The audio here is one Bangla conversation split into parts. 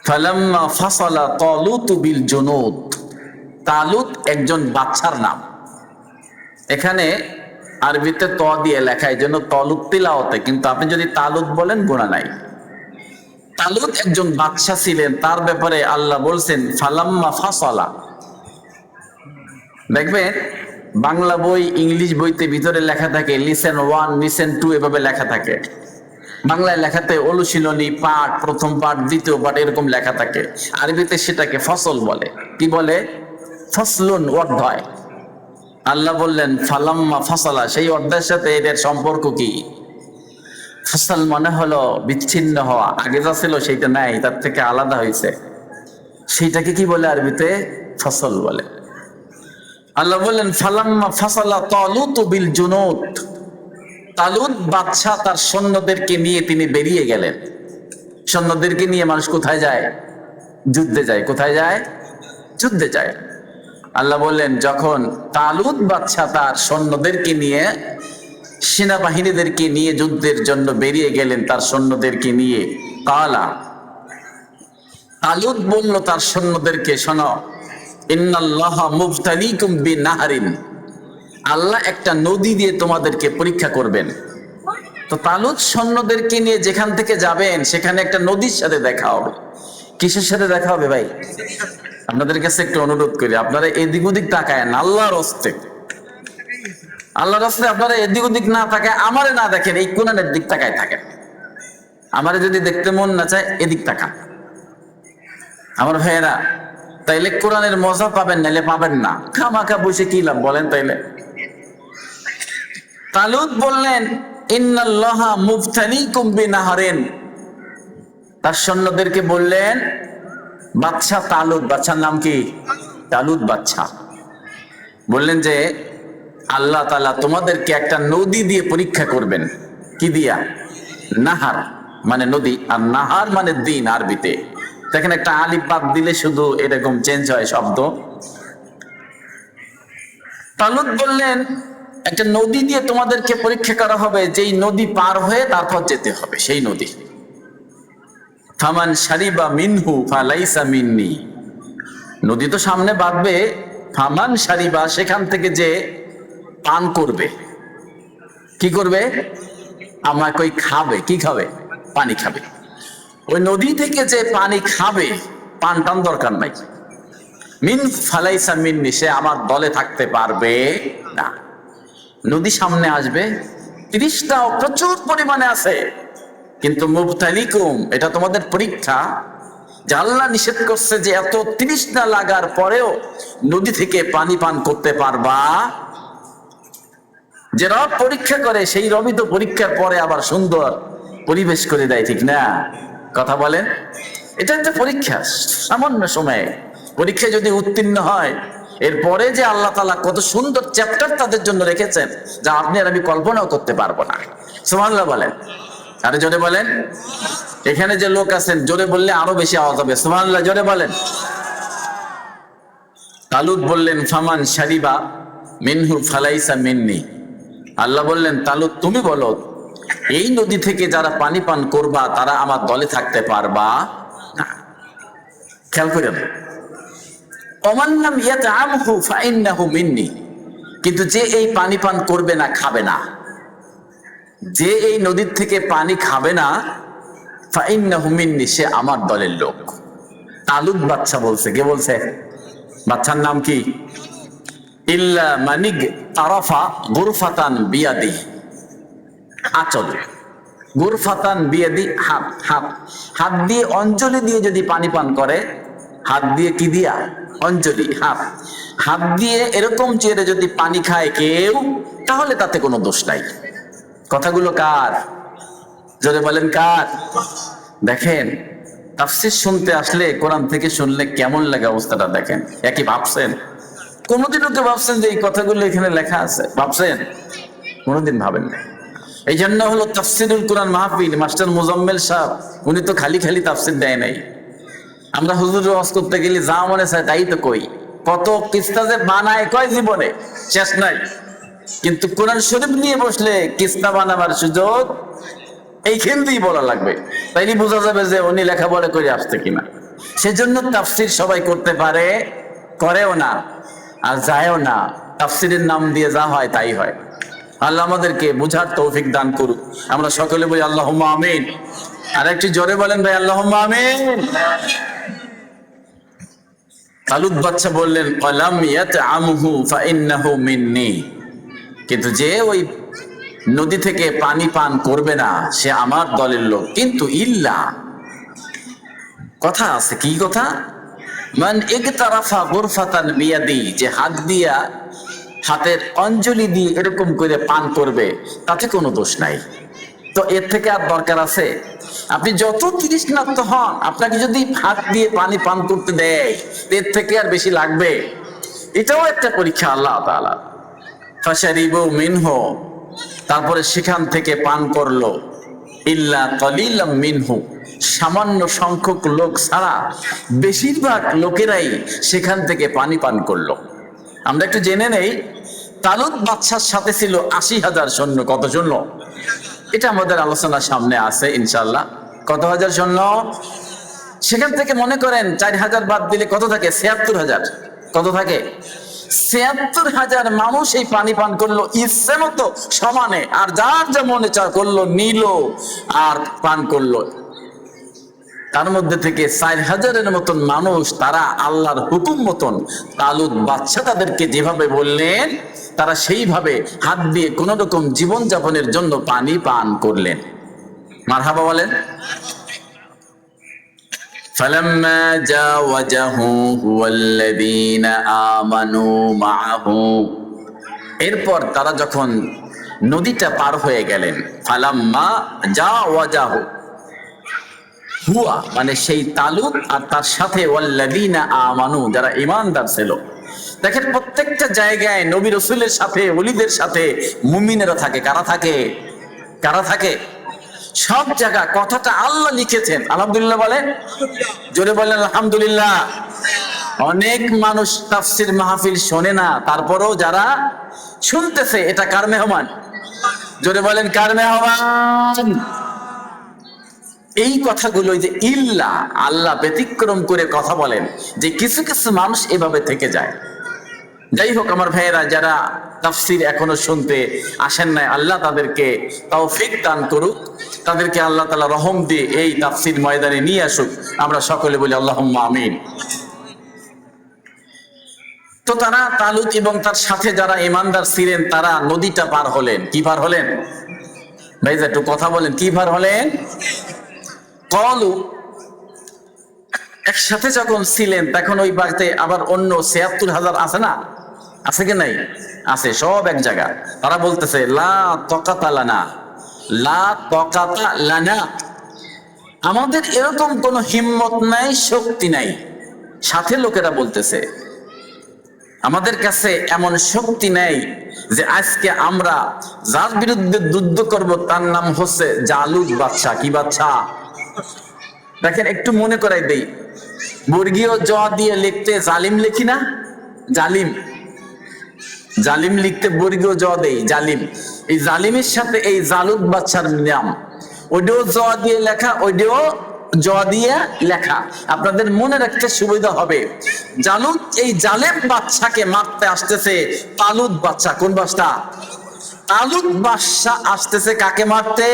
ফালাম্মা ফাসালা তালুত বিল জুনুদ, তালুত একজন বাদশার নাম। এখানে আরবিতে ত দিয়ে লেখা, এই জন্য তলুত তিলাওয়াতে, কিন্তু আপনি যদি তালুত বলেন গুনাহ নাই। তালুত একজন বাদশা ছিলেন, তার ব্যাপারে আল্লাহ বলছেন ফালাম্মা ফাসালা। দেখবেন বাংলা বই, ইংলিশ বইতে ভিতরে লেখা থাকে লিসেন 1, লিসেন 2 এভাবে লেখা থাকে। বাংলায় লেখাতে অনুশীলনী পাঠ, প্রথম পাঠ, দ্বিতীয় পাঠ এরকম লেখা থাকে। আরবিতে সেটাকে ফসল বলে। কি বলে? ফসলুন, অধ্যায়। আল্লাহ বললেন ফালাম্মা ফাসালা, সেই অধ্যায়ের সাথে এদের সম্পর্ক কি? ফসল মানে হলো বিচ্ছিন্ন হওয়া, আগে যা ছিল সেইটা নাই, তার থেকে আলাদা হয়েছে, সেইটাকে কি বলে? আরবিতে ফসল বলে। আল্লাহ বললেন ফালাম্মা ফাসালা তালুত বিল জুনুদ, তালুত বাদশা তার সৈন্যদেরকে নিয়ে তিনি বেরিয়ে গেলেন। সৈন্যদেরকে নিয়ে মানুষ কোথায় যায়? যুদ্ধে যায়। কোথায় যায়? যুদ্ধে যায়। আল্লাহ বললেন যখন তালুত বাদশা তার সৈন্যদেরকে নিয়ে, সেনাবাহিনীদেরকে নিয়ে যুদ্ধের জন্য বেরিয়ে গেলেন, তার সৈন্যদেরকে নিয়ে, কালা, তালুত বলল তার সৈন্যদেরকে, শোনো, ইন্নাল্লাহা মুবতালিকুম বিনাহরিন, আল্লাহ একটা নদী দিয়ে তোমাদেরকে পরীক্ষা করবেন। তো তালুত সৈন্যদেরকে নিয়ে যেখান থেকে যাবেন সেখানে একটা নদীর সাথে দেখা হবে। কিসের সাথে দেখা হবে ভাই? আপনাদের কাছে একটু অনুরোধ করি, আপনারা এদিক ওদিক তাকায়েন, আল্লাহর হস্তে, আল্লাহর হস্তে আপনারা এদিক ওদিক না তাকায়, আমারে না দেখেন, এই কোণের দিক তাকায় থাকেন। আমারে যদি দেখতে মন না চায় এদিক তাকান আমার ভাইয়েরা, তাইলে কোরআনের মজা পাবেন, নাইলে পাবেন না। খামাখা বসে কি লাভ বলেন? তাইলে তালুত বললেন ইন্নাল্লাহা মুবতালিকুম বিনাহরিন, তার সৈন্যদেরকে বললেন, বাদশা তালুত, বাদশার নাম কি? তালুত বাদশা বললেন যে আল্লাহ তাআলা তোমাদেরকে একটা নদী দিয়ে পরীক্ষা করবেন। কি দিয়া? নাহার মানে নদী, আর নাহার মানে দিন আরবিতে। দেখেন একটা আলিফ বাদ দিলে শুধু এরকম চেঞ্জ হয় শব্দ। তালুত বললেন একটা নদী দিয়ে তোমাদেরকে পরীক্ষা করা হবে, যেই নদী পার হয়ে তারপর যেতে হবে, সেই নদী। ফামান শারিবা মিনহু ফালাইসা মিন্নি, নদী তো সামনে বাঁধবে, ফামান শারিবা, সেখান থেকে যে পান করবে, কি করবে? আমার কই খাবে, কি খাবে? পানি খাবে। ওই নদী থেকে যে পানি খাবে, পান টান দরকার নাই। মিন ফালাইসা মিন্নি, সে আমার দলে থাকতে পারবে না। নদী সামনে আসবে, 30টাও প্রচুর পরিমাণে আছে, কিন্তু মুবতালিকুম, এটা তোমাদের পরীক্ষা। যে আল্লাহ নিষেধ করছে যে এত 30টা লাগার পরেও নদী থেকে পানি পান করতে পারবা। যে রব পরীক্ষা করে সেই রবই তো পরীক্ষার পরে আবার সুন্দর পরিবেশ করে দেয়, ঠিক না? কথা বলেন, এটা একটা পরীক্ষা। সামান্য সময়ে পরীক্ষায় যদি উত্তীর্ণ হয়, এরপরে যে আল্লাহ তাআলা কত সুন্দর চ্যাপ্টার তাদের জন্য রেখেছেন, যা আপনি আর আমি কল্পনাও করতে পারবো না। সুবহানাল্লাহ বলেন, আরে জোরে বলেন। এখানে যে লোক আছেন, জোরে বললে আরো বেশি আওয়াজ হবে, সুবহানাল্লাহ জোরে বলেন। তালুত বললেন ফামান শারিবা মিনহু ফালাইসা মিন্নি, আল্লাহ বললেন তালুত তুমি বলো, এই নদী থেকে যারা পানি পান করবা তারা আমার দলে থাকতে পারবা না। খেয়াল করেন, ওমান লাম ইয়াতআমহু ফাইন্নাহু মিন্নি, কিন্তু যে এই পানি পান করবে না, খাবে না, যে এই নদীর থেকে পানি খাবে না, ফাইন্নাহু মিন্নি, সে আমার দলের লোক। তালুত বাদশা বলছে। কে বলছে? বাদশার নাম কি? ইল্লা মানিগ তারাফা গুরফাতান বিয়াদি, আচল, গুরফাতান বিয়াদি, হাত, হাত, হাত দিয়ে অঞ্জলি দিয়ে যদি পানি পান করে, হাত দিয়ে কি দিয়া? অঞ্জলি, হাত, হাত দিয়ে এরকম চেয়ে যদি পানি খায় কেউ, তাহলে তাতে কোনো দোষ নাই। কথাগুলো কার? জোরে বলেন কার? দেখেন তাফসীর শুনতে আসলে, কোরআন থেকে শুনলে কেমন লাগে অবস্থাটা দেখেন। একই ভাবছেন? কোনোদিনও তো ভাবছেন যে এই কথাগুলো এখানে লেখা আছে? ভাবছেন? কোনোদিন ভাবেন না। এই জন্য হলো তাফসীরুল কোরআন মাহফিল, মাস্টার মুজাম্মেল সাহেব উনি তো খালি খালি তাফসীর দেয় নাই। আমরা হুজুরের ওয়াজ করতে গেলে যা মনে চায় তাই তো কই, কত কিস্তা যে বানায় কয় জীবনে শেষ নাই। কিন্তু কোরআন শরীফ নিয়ে বসলে কিস্তা বানাবার সুযোগ এইখান দিয়েই বলা লাগবে, তাইলে বোঝা যাবে যে উনি লেখাপড়া করে আসছে কিনা। সেজন্য তাফসির সবাই করতে পারে, করেও না, আর যায়ও না। তাফসিরের নাম দিয়ে যা হয় তাই হয়। আল্লাহ আমাদেরকে বুঝার তৌফিক দান করুক। আমরা সকলে বলি আল্লাহুম্মা আমিন। আর একটু জোরে বলেন ভাই, আল্লাহুম্মা আমিন। তালুত বাদশা বললেন ওয়ালাম ইয়াতআমহু ফাইন্নাহু মিন্নি, কিন্তু যে ওই নদী থেকে পানি পান করবে না সে আমার দলের লোক। কিন্তু ইল্লা, কথা আছে, কি কথা? মান ইগতারাফা গুরফাতান বিয়াদি, যে হাত দিয়া, হাতের অঞ্জলি দিয়ে এরকম করে পান করবে, তাতে কোনো দোষ নাই। তো এর থেকে আর দরকার আছে? আপনি যত তৃষ্ণার্ত হন, আপনাকে যদি হাত দিয়ে পানি পান করতে দেয়, এর থেকে আর বেশি লাগবে? এটাও একটা পরীক্ষা আল্লাহ তাআলা। ফাশারিবু মিনহু, তারপরে সেখান থেকে পান করলো। ইল্লা কলিলাম মিনহু, সামান্য সংখ্যক লোক ছাড়া বেশিরভাগ লোকেরাই সেখান থেকে পানি পান করলো। আমরা একটু জেনে নেই, তালুত বাদশার সাথে ছিল ৮০,০০০ সৈন্য। কত সৈন্য? এটা আমাদের আলোচনার সামনে আছে ইনশাআল্লাহ। কত হাজার সৈন্য? সেখান থেকে মনে করেন ৪,০০০ বাদ দিলে কত থাকে? ৭৬,০০০। কত থাকে? ৭৬,০০০ মানুষ এই পানি পান করলো ইচ্ছে মতো সমানে, আর যার যা মনে চায় করলো, নিল আর পান করলো। তার মধ্যে থেকে ৪,০০০-এর মতন মানুষ, তারা আল্লাহর হুকুম মতন তালুত বাদশা তাদেরকে যেভাবে বললেন, তারা সেইভাবে হাত দিয়ে কোন রকম জীবন যাপনের জন্য পানি পান করলেন। মারহাবা বলেন। ফালাম্মা জাওয়াজাহু হুয়াল্লাযীনা আমানু মাআহু, এরপর তারা যখন নদীটা পার হয়ে গেলেন, ফালাম্মা জাওয়াজাহু, হুয়া মানে সেই তালুত আর তার সাথে ওয়াল্লাযীনা আমানু, যারা ঈমানদার ছিল। দেখেন প্রত্যেকটা জায়গায় নবী রাসূলের সাথে, ওলিদের সাথে মুমিনেরা থাকে। কারা থাকে? কারা থাকে? সব জায়গা কথাটা আল্লাহ লিখেছেন। আলহামদুলিল্লাহ বলেন, জোরে বলেন আলহামদুলিল্লাহ। অনেক মানুষ তাফসীর মাহফিল শোনে না, তারপরেও যারা শুনতেছে, এটা কার মেহমান? জোরে বলেন কার মেহমান? এই কথাগুলো যে ইল্লা, আল্লাহ ব্যতিক্রম করে কথা বলেন, যে কিছু কিছু মানুষ এভাবে থেকে যায়। যাই হোক আমার ভাইয়েরা, যারা তাফসীর এখনো শুনতে আসেন নাই, আল্লাহ তাদেরকে তৌফিক দান করুক, তাদেরকে আল্লাহ তাআলা রহম দিয়ে এই তাফসীর ময়দানে নিয়ে আসুক। আমরা সকলে বলি আল্লাহুম্মা আমিন। তো তারা, তালুত এবং তার সাথে যারা ঈমানদার ছিলেন, তারা নদীটা পার হলেন। কি পার হলেন? ভাই একটু কথা বলেন, কি পার হলেন? কলু, একসাথে যখন ছিলেন তখন ওই বাড়িতে আবার অন্য ৭৬,০০০ আছে না? আছে কি নাই? আছে, সব এক জায়গা। তারা বলতেছে লা তাকাতা লানা, লা তাকাতা লানা, আমাদের এরকম কোনো হিম্মত নাই, শক্তি নাই। সাথে লোকেরা বলতেছে আমাদের কাছে এমন শক্তি নেই যে আজকে আমরা যার বিরুদ্ধে যুদ্ধ করব তার নাম হচ্ছে জালুত বাদশা। কি বাদশা? দেখেন একটু মনে করাই দেই, বর্গীয় জ দিয়ে লিখতে জালিম লিখি না? জালিম, জালিম লিখতে বর্গীয় জ দেই, জালিম। এই জালিমের সাথে এই জালুত বাদশার নাম, ওইটাও জ দিয়ে লেখা, ওইটাও জ দিয়ে লেখা। আপনাদের মনে রাখতে সুবিধা হবে। জালুত, এই জালেম বাদশাকে মারতে আসতেছে তালুত বাদশা। কোন বাদশা? তালুত বাদশা আসতেছে কাকে মারতে?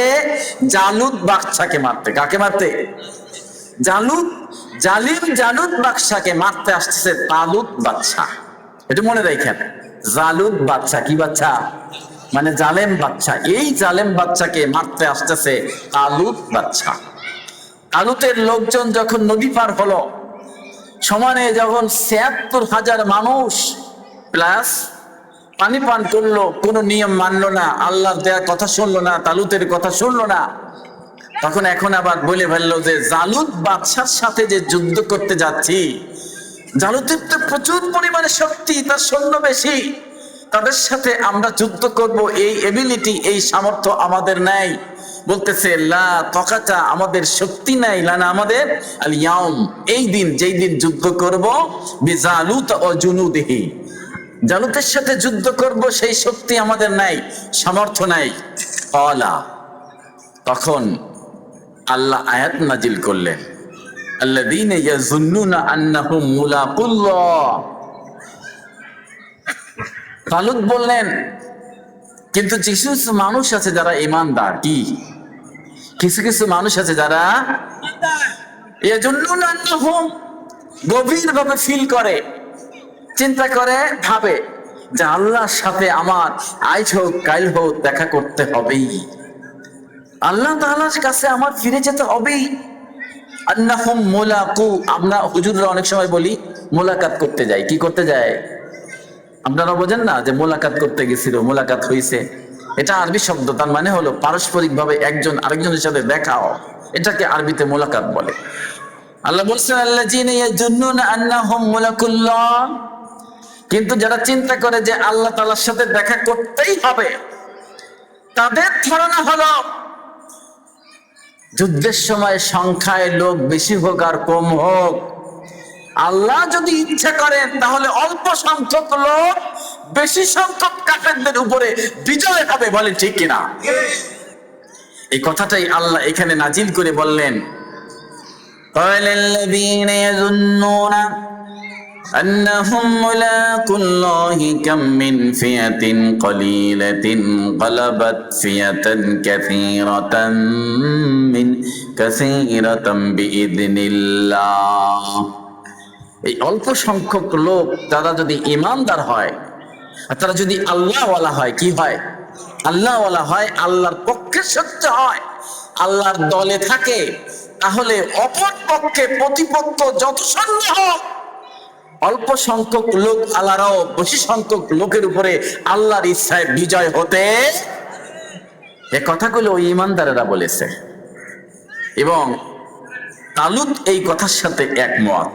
জালুত বাদশাকে মারতে। কাকে মারতে? জালুত, জালিম জালুত বাদশাকে মারতে আসতেছে তালুত বাদশা। এটা মনে রাখেন, জালুত বাদশা কি বাদশা? মানে জালেম বাদশা। এই জালেম বাদশাকে মারতে আসতেছে তালুত বাদশা। তালুতের লোকজন যখন নদী পার হলো, সমানে যখন ৭৬,০০০ মানুষ প্লাস পানি পান করলো, কোন নিয়ম মানলো না, আল্লাহর দেয়া কথা শুনলো না, তালুতের কথা শুনলো না, তখন এখন আবার বলে ফেললো যে জালুত বাদশার সাথে যে যুদ্ধ করতে যাচ্ছি, জালুতের তো প্রচুর পরিমাণে শক্তি, তার সৈন্য বেশি, তাদের সাথে আমরা যুদ্ধ করব, এই এবিলিটি, এই সামর্থ্য আমাদের নাই। বলতেছে লা তাকাতা, আমাদের শক্তি নাই, লানা আমাদের, আল ইয়াউম, এই দিন, যেই দিন যুদ্ধ করব, বিজালুত ও জুনুদিহি, জালুতের সাথে যুদ্ধ করব, সেই শক্তি আমাদের নাই, সামর্থ্য নাই। কলা, তখন আল্লাহ আয়াত নাজিল করলেন, আল্লাযীনা ইয়াযুন্নুনা আন্নাহুম মুলাকুল্লাহ। তালুত বললেন, কিন্তু কিছু কিছু মানুষ আছে যারা ঈমানদার। কি কিছু কিছু মানুষ আছে যারা ইয়াযুন্নুনা আন্নাহুম, গভীরভাবে ফিল করে, চিন্তা করে, ভাবে যে আল্লাহর সাথে আমার আজ হোক কাল হোক দেখা করতে হবেই, আল্লাহ তাআলার কাছে আমার ফিরে যেতে হবেই। আন্নাহুম মুলাকু, আমরা হুজুররা অনেক সময় বলি মোলাকাত করতে যাই। কি করতে যায়? আপনারা বোঝেন না যে মোলাকাত করতে গেছিল, মোলাকাত হয়েছে। এটা আরবি শব্দ, তার মানে হলো পারস্পরিক ভাবে একজন আরেকজনের সাথে দেখাও, এটাকে আরবিতে মোলাকাত বলে। আল্লাহ বলছেন আল্লাযীনা ইয়াযুন্নুনা আন্নাহুম মুলাকুল্লাহ, কিন্তু যারা চিন্তা করে যে আল্লাহ তাআলার সাথে দেখা করতেই হবে, তাদের ধারণা হলো যুদ্ধের সময় সংখ্যায় লোক বেশি হোক আর কম হোক, আল্লাহ যদি ইচ্ছা করেন তাহলে অল্প সংখ্যক লোক বেশি সংখ্যক কাফেরদের উপরে বিজয় হবে। বলে ঠিক কিনা? এই কথাটাই আল্লাহ এখানে নাজিল করে বললেন, ক্বালাল্লাযীনা ইয়াযুন্নুনা আন্নাহুম মুলাকুল্লাহি কাম মিন ফিয়াতিন ক্বালিলাতিন গালাবাত ফিয়াতান কাসীরাতান মিন কাসীরাতাম বিইذনিল্লাহ। এই অল্প সংখ্যক লোক তারা যদি ঈমানদার হয়, আর তারা যদি আল্লাহওয়ালা হয়, কি হয়? আল্লাহওয়ালা হয়, আল্লাহর পক্ষে সত্য হয়, আল্লাহর দলে থাকে, তাহলে অপর পক্ষে প্রতিপক্ষ যত সৈন্য হোক, অল্প সংখ্যক লোক আল্লাহরাও বেশি সংখ্যক লোকের উপরে আল্লাহর ইচ্ছায় বিজয় হতে। এ কথাগুলো ওই ঈমানদারেরা বলেছে, এবং তালুত এই কথার সাথে একমত।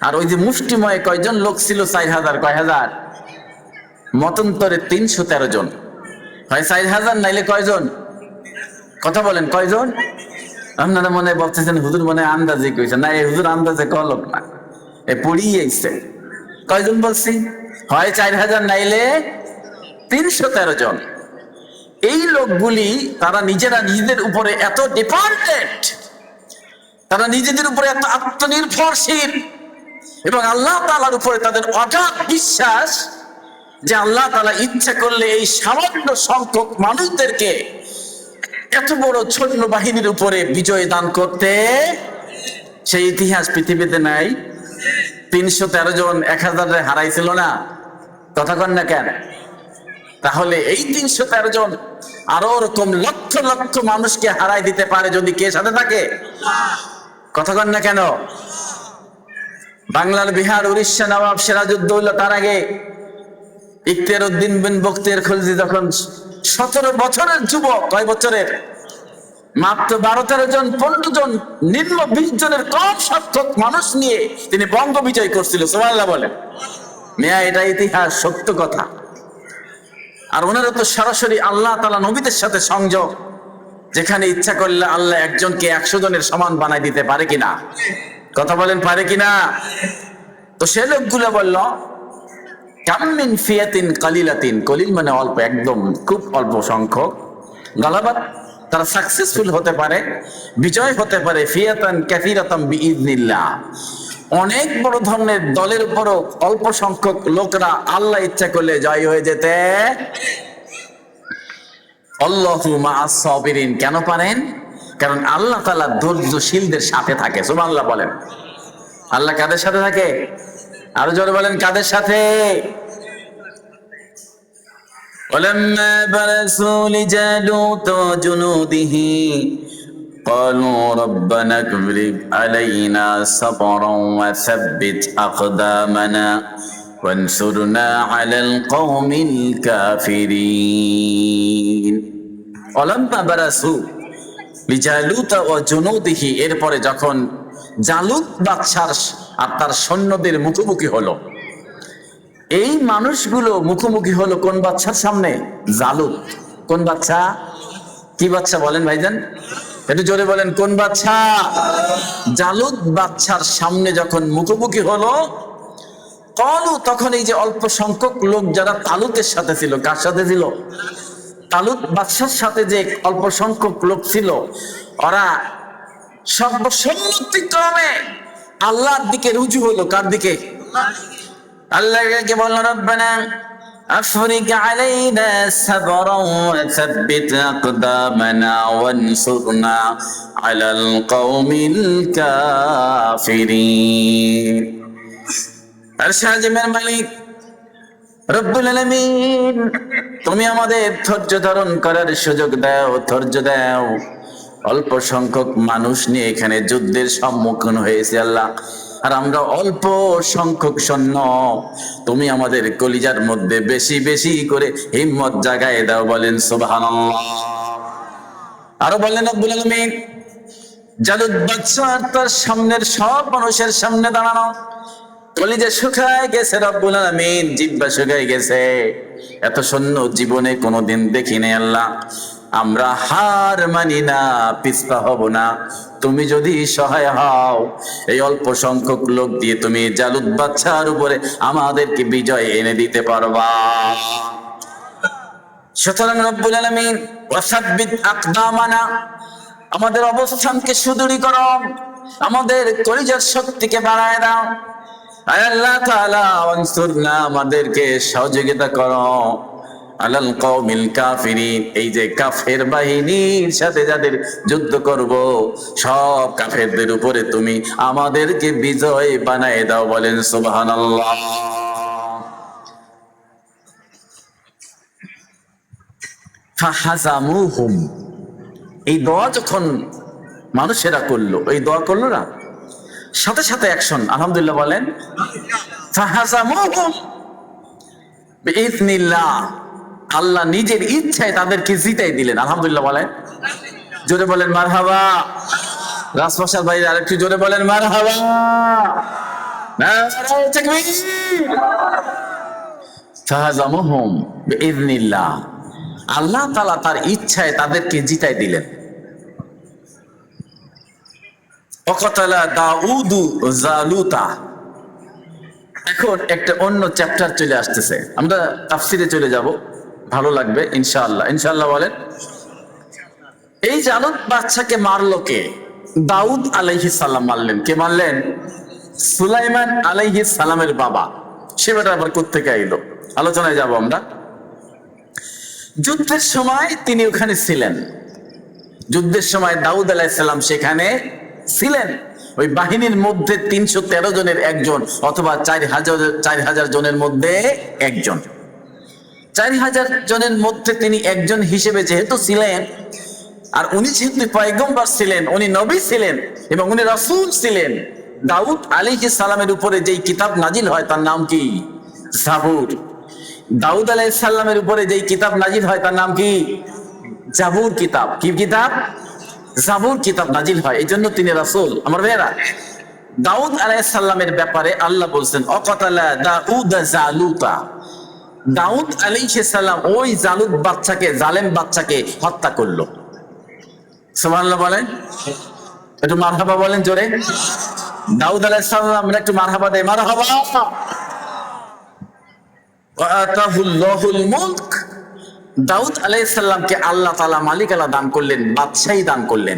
আর ওই যে মুষ্টিময় কয়জন লোক ছিল? 4000। কয় হাজার? মতান্তরে 313 জন হয়। 4000 নাইলে কয়জন? কথা বলেন, কয়জন? আপনারা মনে বলতেছেন হুজুর মনে আন্দাজে কইছে। না, এই হুজুর আন্দাজে কয় লোক না, এ পড়িয়ে আইছে। কয়জন বলছি? হয় 4000 নাইলে 313 জন। এই লোকগুলি তারা নিজেরা নিজেদের উপরে এত ডিপেন্ডেন্ট, তারা নিজেদের উপরে এত আত্মনির্ভরশীল, এবং আল্লাহ তাআলার উপরে তাদের অগাধ বিশ্বাস যে আল্লাহ তাআলা ইচ্ছা করলে এই সামান্য সংখ্যক মানুষদেরকে এত বড় সৈন্য বাহিনীর উপরে বিজয় দান করতে। সেই ইতিহাস পৃথিবীতে নাই। 313 জন 1000 হারাইছিল না? কথা কন না কেন? তাহলে এই 313 জন আরো ওরকম লক্ষ লক্ষ মানুষকে হারাই দিতে পারে যদি কে সাথে থাকে। কথা কন না কেন? বাংলার বিহার উড়িষ্যা নবাব সিরাজউদ্দৌলা, তার আগে ইখতিয়ার উদ্দিন বিন বখতিয়ার খলজি যখন 17 বছরের যুবক, কয় বছরের? মাত্র 12-13 জন 15 জন নিম্ন 20 জনের কম সংখ্যক মানুষ নিয়ে তিনি বঙ্গ বিজয় করছিল। সুবহানাল্লাহ বলেন। মেয়া, এটা ইতিহাস, সত্য কথা। আর ওনারা তো সরাসরি আল্লাহ তাআলা নবীদের সাথে সংযোগ, যেখানে ইচ্ছা করলে আল্লাহ একজনকে 100 জনের সমান বানাই দিতে পারে কিনা? কথা বলেন, পারে কিনা? তো সে লোকগুলো বলল কাম মিন ফিয়াতিন কালিলাতিন, কলিল মানে অল্প, একদম খুব অল্প সংখ্যক, গালাবাত তারা সাকসেসফুল হতে পারে, বিজয় হতে পারে, ফিয়াতান কাসীরাতাম বিইذনিল্লাহ, অনেক বড় ধরনের দলের উপরও অল্প সংখ্যক লোকরা আল্লাহ ইচ্ছা করলে জয় হয়ে যেতে। আল্লাহু মাআস সাবিরিন, কেন পারেন? কারণ আল্লাহ তাআলা ধৈর্যশীলদের সাথে থাকে। সুবহানাল্লাহ বলেন। আল্লাহ কাদের সাথে থাকে? আরো জোরে বলেন, কাদের সাথে? ওয়ালাম্মা বারাসু লিজালুত ওয়া জুনুদিহি ক্বালু রাব্বানা কবরিব আলাইনা সাবরান ওয়া সাব্বিত আকদামানা ওয়ানসুরনা আলাল কওমিল কাফিরিন। ওয়ালাম্মা বারাসু লিজালুত ওয়া জুনুদিহি, এরপরে যখন জালুত বাদশার আর তার সৈন্যদের মুখোমুখি হলো, এই মানুষগুলো মুখোমুখি হলো কোন বাদশার সামনে? জালুত। কোন বাদশা? কি বাদশা বলেন ভাইজান? একটু জোরে বলেন, কোন বাদশা? জালুত বাদশার সামনে যখন মুখোমুখি হলো, ক্বালু, তখন এই যে অল্প সংখ্যক লোক যারা তালুতের সাথে ছিল, কার সাথে ছিল? তালুত বাদশার সাথে যে অল্প সংখ্যক লোক ছিল, ওরা সর্বসম্মতিক্রমে আল্লাহর দিকে রুজু হলো। কার দিকে? আল্লাহকে বলল রব্বানা আফরিক আলাইনা সাবরান ওয়া সাব্বিত আকদামানা ওয়ানসুরনা আলাল কওমিল কাফিরিন। আরশাদের মালিক রব্বুল আলামিন, তুমি আমাদের ধৈর্য ধারণ করার সুযোগ দাও, ধৈর্য দাও। অল্প সংখ্যক মানুষ নিয়ে এখানে যুদ্ধের সম্মুখীন হয়েছে আল্লাহ, আর আমরা অল্প সংখ্যক সৈন্য। তুমি আমাদের কলিজার মধ্যে বেশি বেশি করে হিম্মত জাগায় দাও। বলেন সুবহানাল্লাহ। আরো বলেন রব্বুল আলামিন, জালুত বাদশা তার সামনের সব মানুষের সামনে দাঁড়ানো, কলিজা শুকায় গেছে রব্বুল আলামিন, জিহ্বা শুকায় গেছে। এত সৈন্য জীবনে কোনোদিন দেখি নাই আল্লাহ। আমরা হার মানি না, পিছপা হব না। তুমি যদি সহায় হও, এই অল্প সংখ্যক লোক দিয়ে তুমি জালুত বাদশার উপরে আমাদেরকে বিজয় এনে দিতে পারবা। সুতরাং রব্বুল আলামিন ওয়াসাব্বিত আকদামানা, আমাদের অবস্থানকে সুদৃঢ় করো, আমাদের কলিজার শক্তিকে বাড়ায় দাও। আল্লাহ তাআলা ওয়ানসুরনা, আমাদেরকে সহযোগিতা করো আলাল কওমিল কাফিরিন, এই যে কাফের বাহিনীর সাথে যাদের যুদ্ধ করব, সব কাফেরদের উপরে তুমি আমাদেরকে বিজয় বানায় দাও। বলেন সুবহানাল্লাহ। ফাহাজামুহুম, এই দোয়া যখন মানুষেরা করলো, এই দোয়া করলো না, সাথে সাথে অ্যাকশন। আলহামদুলিল্লাহ বলেন। ফাহাজামুহুম বিইذনিল্লাহ, আল্লাহ নিজের ইচ্ছায় তাদেরকে জিতাই দিলেন। আলহামদুলিল্লাহ বলেন। জোরে বলেন মারহাবা। রাজপ্রাসাদ ভাইরা আরেকটু জোরে বলেন মারহাবা। নারায়ে তাকবীর। ফাহাজামুহুম বিইذনিল্লাহ, আল্লাহ তাআলা তার ইচ্ছায় তাদেরকে জিতাই দিলেন। ওয়াকাতালা দাউদু জালুতা। এখন একটা অন্য চ্যাপ্টার চলে আসতেছে, আমরা তাফসিরে চলে যাব, ভালো লাগবে ইনশাআল্লাহ। ইনশাআল্লাহ বলেন। এই জালুত বাদশাকে মারলো কে? দাউদ আলাইহিস সালাম মারলেন। কে মারলেন? সুলাইমান আলাইহিস সালামের বাবা। সে বেটা আবার কোত্থেকে আইলো? আলোচনায় যাব আমরা। যুদ্ধের সময় তিনি ওখানে ছিলেন। যুদ্ধের সময় দাউদ আলাইহিস সালাম সেখানে ছিলেন। ওই বাহিনীর মধ্যে 313 জনের একজন, অথবা 4000 জনের মধ্যে একজন। 4000 জনের মধ্যে তিনি একজন হিসেবে যেহেতু ছিলেন, আর উনি যেহেতু পয়গম্বর ছিলেন, উনি নবী ছিলেন এবং উনি রাসূল ছিলেন। দাউদ আলাইহিস সালামের উপরে যেই কিতাব নাজিল হয় তার নাম কি? জাবুর। দাউদ আলাইহিস সালামের উপরে যেই কিতাব নাজিল হয় তার নাম কি? জাবুর কিতাব। কি কিতাব? জাবুর কিতাব নাজিল হয়, এই জন্য তিনি রাসূল। আমার ভাইয়েরা, দাউদ আলাইহিস সালামের ব্যাপারে আল্লাহ বলছেন ওয়াকাতালা দাউদ জালুতা। দাউদ আলাইহিস সালাম ওই জালুত বাদশাকে, জালেম বাদশাকে হত্যা করলো। সুবহানাল্লাহ বলেন। একটু মারহাবা বলেন জোরে। দাউদ আলাইহিস সালাম, আমরা একটু মারহাবা দেই। মারহাবা। ওয়া আতাহুল্লাহুল মুলক, দাউদ আলাইহিস সালামকে আল্লাহ তাআলা মালিকানা দান করলেন, বাদশাহী দান করলেন।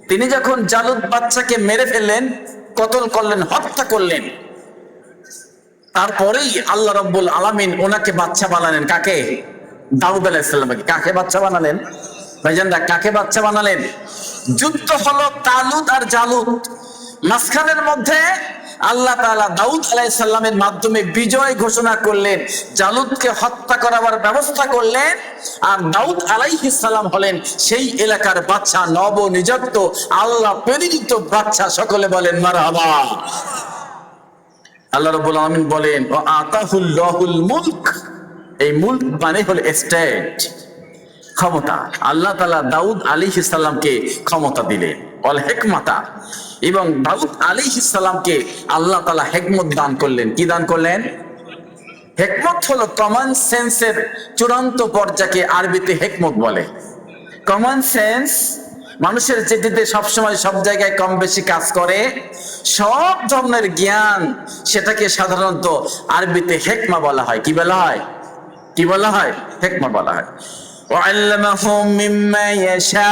তিনি যখন জালুত বাদশাকে মেরে ফেললেন, কতল করলেন, হত্যা করলেন, তারপরেই আল্লাহ রাব্বুল আলামিন ওনাকে বাদশা বানালেন। কাকে? দাউদ আলাইহিস সালামকে। কাকে বাদশা বানালেন ভাইজানরা? কাকে বাদশা বানালেন? যুদ্ধ হলো তালুত আর জালুত, মাঝখানের মধ্যে আল্লাহ তাআলা দাউদ আলাইহিস সালামের মাধ্যমে বিজয় ঘোষণা করলেন, জালুতকে হত্যা করার ব্যবস্থা করলেন। আর দাউদ আলাইহিস সালাম হলেন সেই এলাকার বাদশা, নবনিযুক্ত আল্লাহ প্রেরিত বাদশা। সকলে বলেন মারহাবা। আল্লাহ রাব্বুল আলামিন বলেন ওয়া আতাহুল্লাহুল মুলক, এই মুলক মানে হলো স্টেট, ক্ষমতা। আল্লাহ তাআলা দাউদ আলাইহিস সালামকে ক্ষমতা দিলেন, ওয়াল হিকমাতা, এবং দাউদ আলাইহিস সালামকে আল্লাহ তাআলা হিকমত দান করলেন। কি দান করলেন? হিকমত হলো কমন সেন্সের চূড়ান্ত পর্যায়কে আরবিতে হিকমত বলে। কমন সেন্স মানুষের যেটিতে সবসময় সব জায়গায় কম বেশি কাজ করে, সব ধরনের জ্ঞান, সেটাকে সাধারণত আরবিতে হিকমা বলা হয়। কি বলা হয়? কি বলা হয়? হিকমা বলা হয়। ওয়াল্লামাহু মিম্মা ইয়াশা,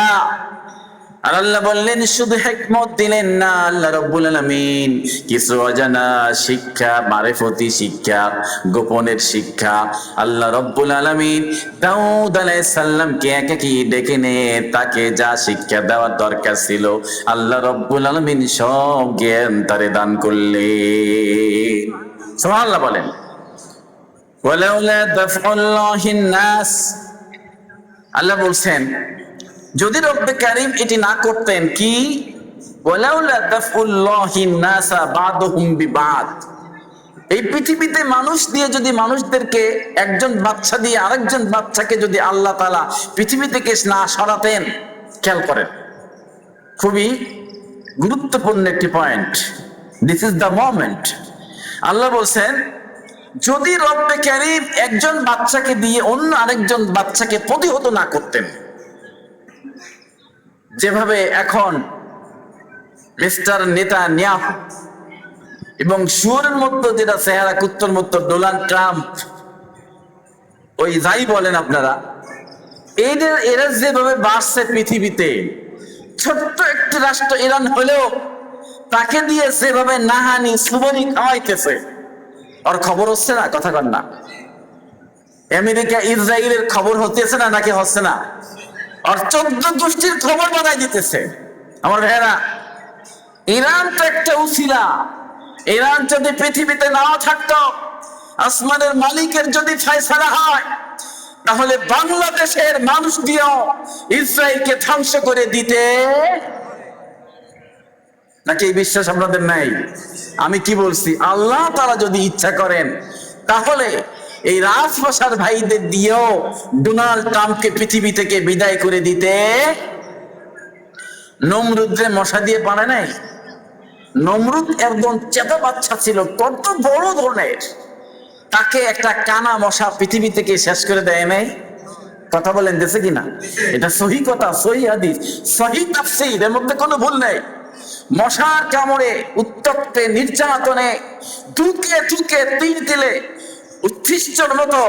আর আল্লাহ বললেন শুধু হিকমত দিলেন না, আল্লাহ রাব্বুল আলামিন কিছু অজানা শিক্ষা, মারিফতি শিক্ষা, গোপনের শিক্ষা আল্লাহ রাব্বুল আলামিন দাউদ আলাইহিস সালামকে একাকি ডেকে নিয়ে তাকে যা শিক্ষা দেওয়ার দরকার ছিল আল্লাহ রাব্বুল আলামিন সব জ্ঞান তারে দান করলেন। সুবহানাল্লাহ বলেন। ওয়ালাউলা দাফউল্লাহিন নাস, আল্লাহ বলছেন যদি রব্বে কারীম এটি না করতেন, কি ওয়ালাউলা দাফউল্লাহিন নাসা বাদুহুম বিবাদ, এই পৃথিবীতে মানুষ দিয়ে যদি মানুষদেরকে একজন বাচ্চা দিয়ে আরেকজন বাচ্চাকে যদি আল্লাহ তাআলা পৃথিবী থেকে না সরাতেন, খেয়াল করেন খুবই গুরুত্বপূর্ণ একটি point, this is the moment. Allah বলছেন যদি রব্বে কারীম একজন বাচ্চাকে দিয়ে অন্য আরেকজন বাচ্চাকে প্রতিহত না করতেন, যেভাবে এখন মিস্টার নেতানিয়াহু এবং শুয়োরের মতো যেটা চেহারা কুত্তর মতো ডোনাল্ড ট্রাম্প, ওই যাই বলেন আপনারা, এরা যেভাবে বাড়ছে পৃথিবীতে, ছোট্ট একটি রাষ্ট্র ইরান হলেও তাকে দিয়ে যেভাবে নাহানি সুবনি খাওয়াইতেছে, আর খবর হচ্ছে না? কথা কন না। আমেরিকা ইসরায়েলের খবর হতেছে না নাকি হচ্ছে না? আর 14 গোষ্ঠীর খবর বানাই দিতেছে। আমার ভাইয়েরা, ইরান তো একটা উসিলা, ইরান যদি পৃথিবীতে নাও থাকতো, আসমানের মালিকের যদি ফয়সালা হয়, তাহলে বাংলাদেশের মানুষ দিয়েও ইসরায়েলকে ধ্বংস করে দিতে, নাকি এই বিশ্বাস আপনাদের নাই? আমি কি বলছি, আল্লাহ তাআলা যদি ইচ্ছা করেন তাহলে এই রাজপ্রসাদ ভাইদের দিয়েও ডোনাল্ড ট্রাম্পকে পৃথিবী থেকে বিদায় করে দিতে। নমরুদরে মশা দিয়ে পারে নাই? নমরুদ একজন চেতা বাচ্চা ছিল, কত বড় ধরনের, তাকে একটা কানা মশা পৃথিবী থেকে শেষ করে দেয় নাই? কথা বলেন, দেশে কিনা? এটা সহি কথা, সহি হাদিস, সহি তাফসীর, এর মধ্যে কোনো ভুল নেই। মশার কামড়ে, উত্তপ্তে, নির্যাতনে, দুকে দুকে তীর দিলে উচ্ছিষ্টর মতো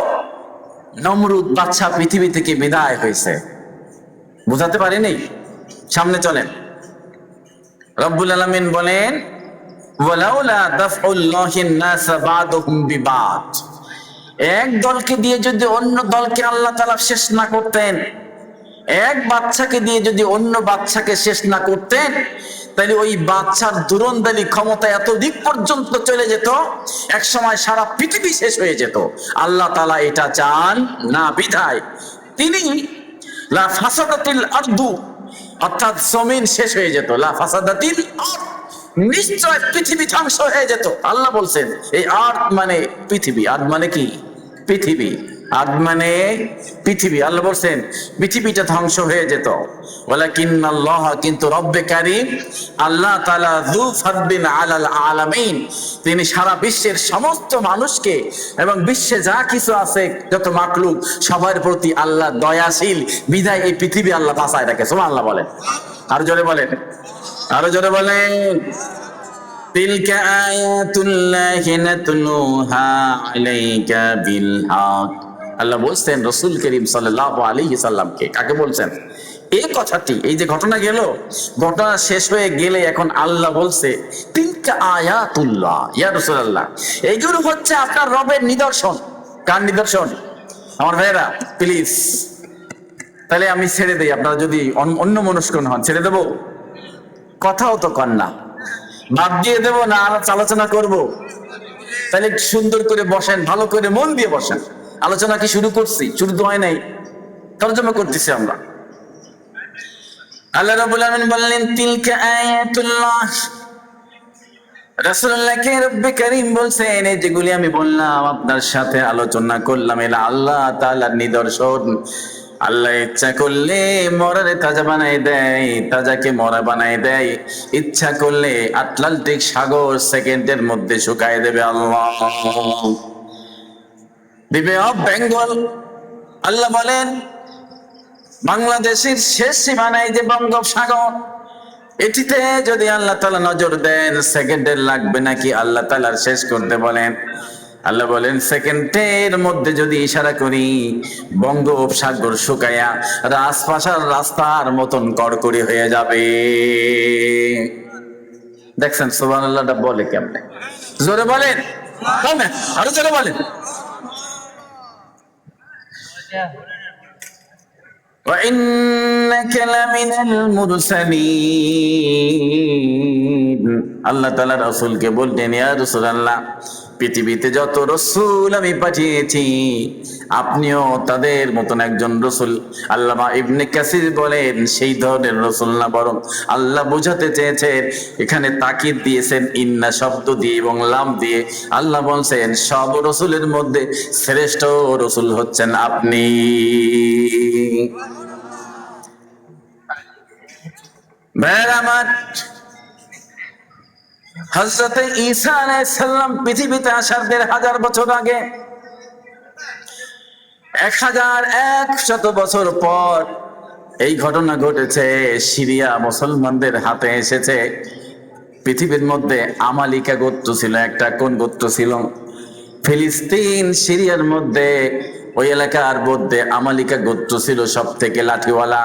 নমরুদ বাদশা পৃথিবী থেকে বিদায় হয়েছে। বুঝাতে পারিনি? সামনে চলেন। রব্বুল আলামিন বলেন ওয়ালাউলা দাফউল্লাহিন নাস বাদুহুম বিবাদ, এক দলকে দিয়ে যদি অন্য দলকে আল্লাহ তাআলা শেষ না করতেন, এক বাচ্চাকে দিয়ে যদি অন্য বাচ্চাকে শেষ না করতেন, তাহলে ওই বাচ্চার দুরন্দালি ক্ষমতা এত দিক পর্যন্ত চলে যেত, এক সময় সারা পৃথিবী শেষ হয়ে যেত। আল্লাহ তাআলা এটা চান না, বিধায় তিনি লা ফাসাদাতিল আরদু, অর্থাৎ জমিন শেষ হয়ে যেত, লা ফাসাদাতিল আরদ, নিশ্চয় পৃথিবী ধ্বংস হয়ে যেত। আল্লাহ বলছেন এই আর্থ মানে পৃথিবী, আর্থ মানে কি? পৃথিবী, আর্থ মানে পৃথিবী। আল্লাহ বলছেন পৃথিবীটা ধ্বংস হয়ে যেত। ওয়ালাকিন্নাল্লাহ, কিন্তু রব্বে কারীম আল্লাহ তাআলা যু ফাদলিন আলাল আলামিন, তিনি সারা বিশ্বের সমস্ত মানুষকে এবং বিশ্বে যা কিছু আছে যত মাখলুক সবার প্রতি আল্লাহ দয়াশীল, বিধায় এই পৃথিবী আল্লাহ বাঁচায় রাখে। সুবহানাল্লাহ বলেন, আরো জোরে বলেন, আরো জোরে বলেন। তিলকা আয়াতুল্লাহি নাতলুহা আলাইকা বিল হক, আল্লাহ বলছেন রাসূল করিম সাল্লাল্লাহু আলাইহি সাল্লামকে। কাকে বলছেন এই কথাটি? এই যে ঘটনা গেল, ঘটনা শেষ হয়ে গেলে এখন আল্লাহ বলছে তিলকা আয়াতুল্লাহ, ইয়া রাসূলুল্লাহ, এইগুলো হচ্ছে আপনার রবের নিদর্শন। কার নিদর্শন? আমার ভাইয়েরা প্লিজ, তাহলে আমি ছেড়ে দেই, আপনারা যদি অন্য মনস্ক হন ছেড়ে দেবো? কথাও তো কন না, বাদ দিয়ে দেবো না আলোচনা করব? তাহলে সুন্দর করে বসেন, ভালো করে মন দিয়ে বসেন। আলোচনা কি শুরু করছি? শুরু তো হয় নাই, তরজমা করতেছি আমরা। আল্লাহ রাব্বুল আলামিন বললেন তিলকা আয়াতুল্লাহ, রাসূলুল্লাহকে রব্বে কারীম বলছেন এই যেগুলি আমি বললাম, আপনার সাথে আলোচনা করলাম, এলা আল্লাহ তাআলার নিদর্শন। আল্লাহ ইচ্ছা করলে মরারে তাজা বানাই দেয়, তাজাকে মরা বানাই দেয়, ইচ্ছা করলে আটলান্টিক সাগর সেকেন্ডের মধ্যে শুকায় দেবে আল্লাহ, দিবে অফ বেঙ্গল। আল্লাহ বলেন বাংলাদেশের শেষ সীমানায় যে বঙ্গোপসাগর, এটিতে যদি আল্লাহ তাআলা নজর দেন, সেকেন্ডের লাগবে নাকি আল্লাহ তাআলার শেষ করতে বলেন। আল্লাহ বলেন সেকেন্ডের মধ্যে যদি ইশারা করি বঙ্গোপসাগর শুকায়া রাজপাশার রাস্তার মতন কড়কড়ি হয়ে যাবে। দেখছেন সুবহানাল্লাহটা বলে কেমনে? জোরে বলেন, আরো জোরে বলেন। وإنك لمن المرسلين আল্লাহ তাআলা রাসূলকে বললেন, ইয়া রাসূলুল্লাহ, পৃথিবীতে যত রাসূল আমি পাঠিয়েছি আপনিও তাদের মতন একজন রাসূল। আল্লামা ইবনে কাসির বলেন সেই ধরনের রাসূল না, বরং আল্লাহ বোঝাতে চেয়েছেন, এখানে তাকিদ দিয়েছেন ইন্না শব্দ দিয়ে এবং লাম দিয়ে। আল্লাহ বলছেন সব রাসূলের মধ্যে শ্রেষ্ঠ রাসূল হচ্ছেন আপনি। ভাইরা আমার, হযরত ঈসা আলাইহিস সালাম পৃথিবীতে আসার ১,৫০০ বছর আগে, ১,১০০ বছর পর এই ঘটনা ঘটেছে। সিরিয়া মুসলমানদের হাতে এসেছে। পৃথিবীর মধ্যে আমালিকা গোত্র ছিল একটা। কোন গোত্র ছিল? ফিলিস্তিন সিরিয়ার মধ্যে ওই এলাকার মধ্যে আমালিকা গোত্র ছিল সব থেকে লাঠিওয়ালা।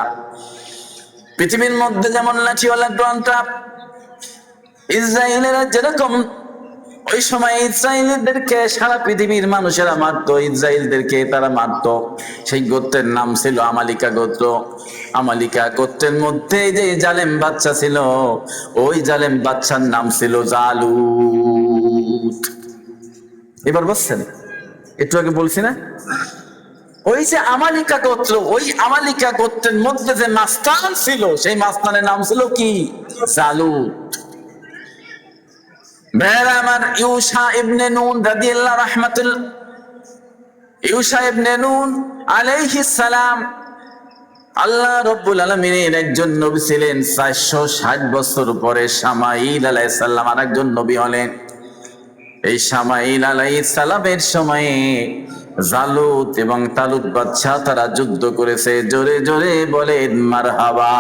পৃথিবীর মধ্যে যেমন লাঠিওয়ালা গ্রান্টা ইসরায়েলেরা যেরকম ওই সময় ইসরায়েলদেরকে সারা পৃথিবীর মানুষেরা মারতো, ইসরায়েলদেরকে তারা মারতো। সেই গোত্রের নাম ছিল আমালিকা গোত্র। আমালিকা গোত্রের মধ্যে যে জালেম বাচ্চা ছিল, ওই জালেম বাচ্চার নাম ছিল জালুত। এবার বুঝছেন? একটু আগে বলছি না, ওই যে আমালিকা গোত্র, ওই আমালিকা গোত্রের মধ্যে যে মাস্তান ছিল, সেই মাস্তানের নাম ছিল কি? জালুত। ভাইরা আমার, ইউশা ইবনে নুন রাদিয়াল্লাহু রাহমাতুল্লাহ, ইউশা ইবনে নুন আলাইহিস সালাম আল্লাহ রাব্বুল আলামিনের একজন নবী ছিলেন। ৪৬০ বছর পরে শামাইল আলাইহিস সালাম আরেকজন নবী হলেন। এই শামাইল আলাইহিস সালামের সময়ে জালুত এবং তালুত বাদশা তারা যুদ্ধ করেছে। জোরে জোরে বলেন মারহাবা।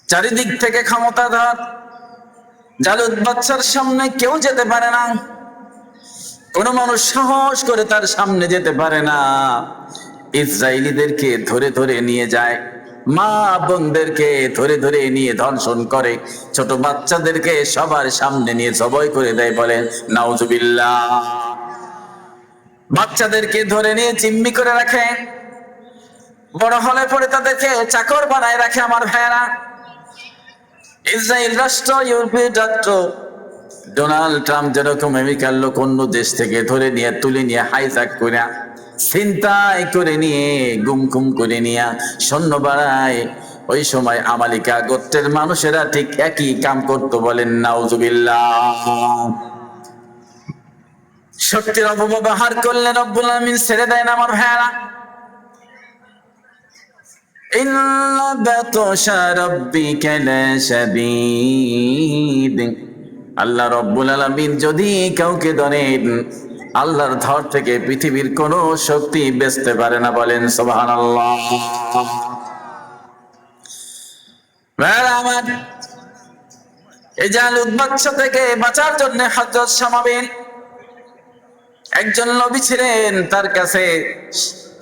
চারিদিক থেকে ক্ষমতাধর জালুত বাদশার সামনে কেউ যেতে পারে না, কোন মানুষ সাহস করে তার সামনে যেতে পারে না। ইসরায়েলীদেরকে ধরে ধরে নিয়ে যায়, মা বোনদেরকে ধরে ধরে নিয়ে ধর্ষণ করে, ছোট বাচ্চাদেরকে সবার সামনে নিয়ে জবাই করে দেয়। বলেন নাউজুবিল্লাহ। বাচ্চাদেরকে ধরে নিয়ে জিম্মি করে রাখে, বড় হলে পরে তাদেরকে চাকর বানায় রাখে। আমার ভাইয়েরা, ইসরায়েল রাষ্ট্র, ইউরোপীয় রাষ্ট্র, ডোনাল্ড ট্রাম্প যেরকম আমেরিকার লোক অন্য দেশ থেকে ধরে নিয়ে তুলে নিয়ে হাইজ্যাক করে ছিনতাই করে নিয়ে গুম করে নিয়ে সৈন্য বাড়ায়, ওই সময় আমালিকা গোত্রের মানুষেরা ঠিক একই কাম করতো। বলেন নাউজুবিল্লাহ। শক্তির অপব্যবহার করলে রব্বুল আমিন ছেড়ে দেয় না। আমার ভাইয়েরা, ইন্না বাতশা রাব্বিকা লাশাদীদ। আল্লাহ রব্বুল আলামিন যদি কাউকে ধরেন, আল্লাহর ধর থেকে পৃথিবীর কোন শক্তি বাঁচতে পারে না। বলেন সুবহানাল্লাহ। আমার এই জালুত বাদশা থেকে বাঁচার জন্য হযরত শামাবিল একজন নবী ছিলেন। তার কাছে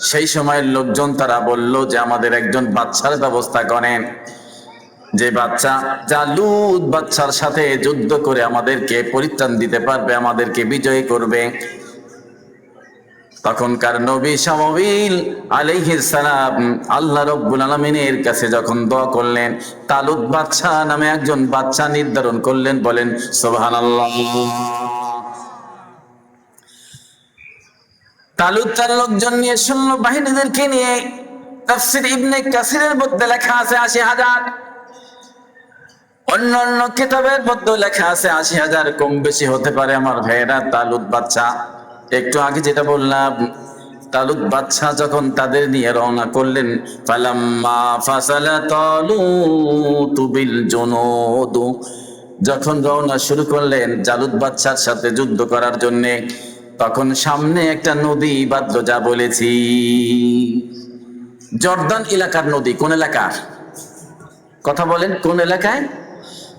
সেই সময়ের লোকজন তারা বলল যে আমাদের একজন বাদশার ব্যবস্থা করেন, যে বাচ্চা জালুত বাদশার সাথে যুদ্ধ করে আমাদেরকে পরিত্রাণ দিতে পারবে, আমাদেরকে বিজয়ী করবে। তখনকার নবী শামুয়েল আলাইহিস সালাম আল্লাহ রাব্বুল আলামিনের কাছে যখন দোয়া করলেন, তালুত বাদশা নামে একজন বাচ্চা নির্ধারণ করলেন। বলেন সুবহানাল্লাহ। তালুত তার লোকজন নিয়ে সৈন্য বাহিনীদেরকে নিয়ে, তাফসীর ইবনে কাসিরের মধ্যে লেখা আছে ৮০,০০০, অন্যান্য কিতাবের মধ্যে লেখা আছে ৮০,০০০, কম বেশি হতে পারে। আমার ভাইয়েরা, তালুত বাদশা একটু আগে যেটা বললাম, তালুত বাদশা যখন তাদের নিয়ে রওনা করলেন, ফালাম্মা ফাসালা তালুতু বিল জুনুদ, যখন রওনা শুরু করলেন জালুত বাদশার সাথে যুদ্ধ করার জন্য, তখন সামনে একটা নদী বাঁধল। যা বলেছি, জর্দান এলাকার নদী। কোন এলাকার কথা বলেন? কোন এলাকায়?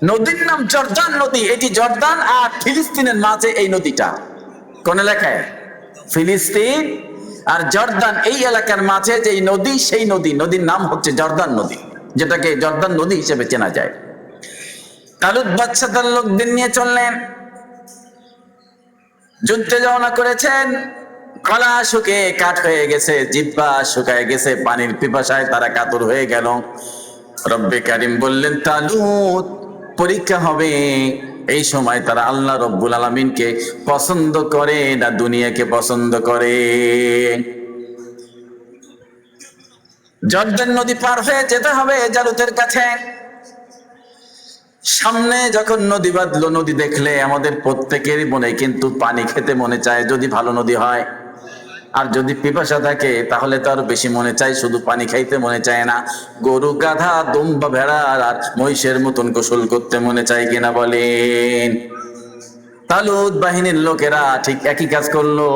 নদীর নাম জর্দান নদী। এটি জর্দান আর ফিলিস্তিনের মাঝে এই নদীটা। কোন এলাকায়? ফিলিস্তিন আর জর্দান এই এলাকার মাঝে যে নদী, সেই নদীর নাম হচ্ছে জর্দান নদী, যেটাকে জর্দান নদী হিসেবে চেনা যায়। তালুত বাদশা তার লোকদের নিয়ে চললেন, যুদ্ধে রওনা করেছেন। গলা শুকিয়ে কাঠ হয়ে গেছে, জিহ্বা শুকায় গেছে, পানির পিপাসায় তারা কাতর হয়ে গেল। রব্বে কারিম বললেন, তালুত পরীক্ষা হবে। এই সময় তারা আল্লাহ রব্বুল আলামিনকে পছন্দ করে না দুনিয়াকে পছন্দ করে। জর্দান নদী পার হয়ে যেতে হবে জালুতের কাছে। সামনে যখন নদী বাঁধলো, নদী দেখলে আমাদের প্রত্যেকেরই মনে কিন্তু পানি খেতে মনে চায়, যদি ভালো নদী হয়। আর যদি পিপাসা থাকে তাহলে তো আরো বেশি মনে চায়, শুধু পানি খাইতে মনে চায় না, গরু গাধা দুম্বা ভেড়া আর মহিষের মতন গোসল করতে মনে চায় কিনা বলেন? তালুত বাহিনীর লোকেরা ঠিক একই কাজ করলো।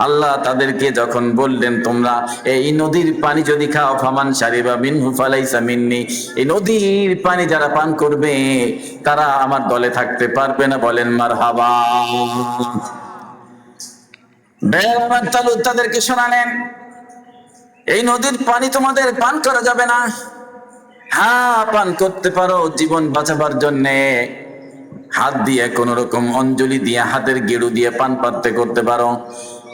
আল্লাহ তাদেরকে যখন বললেন, তোমরা এই নদীর পানি যদি খাও, ফামান শারিবা মিনহু ফালাইসা মিন্নি, এই নদীর পানি যারা পান করবে তারা আমার দলে থাকতে পারবে না। বলেন মারহাবা। তালুত তাদেরকে শোনালেন, এই নদীর পানি তোমাদের পান করা যাবে না। হ্যাঁ, পান করতে পারো জীবন বাঁচাবার জন্যে, হাত দিয়ে কোন রকম অঞ্জলি দিয়ে, হাতের গেড়ু দিয়ে পান পাত্রে করতে পারো,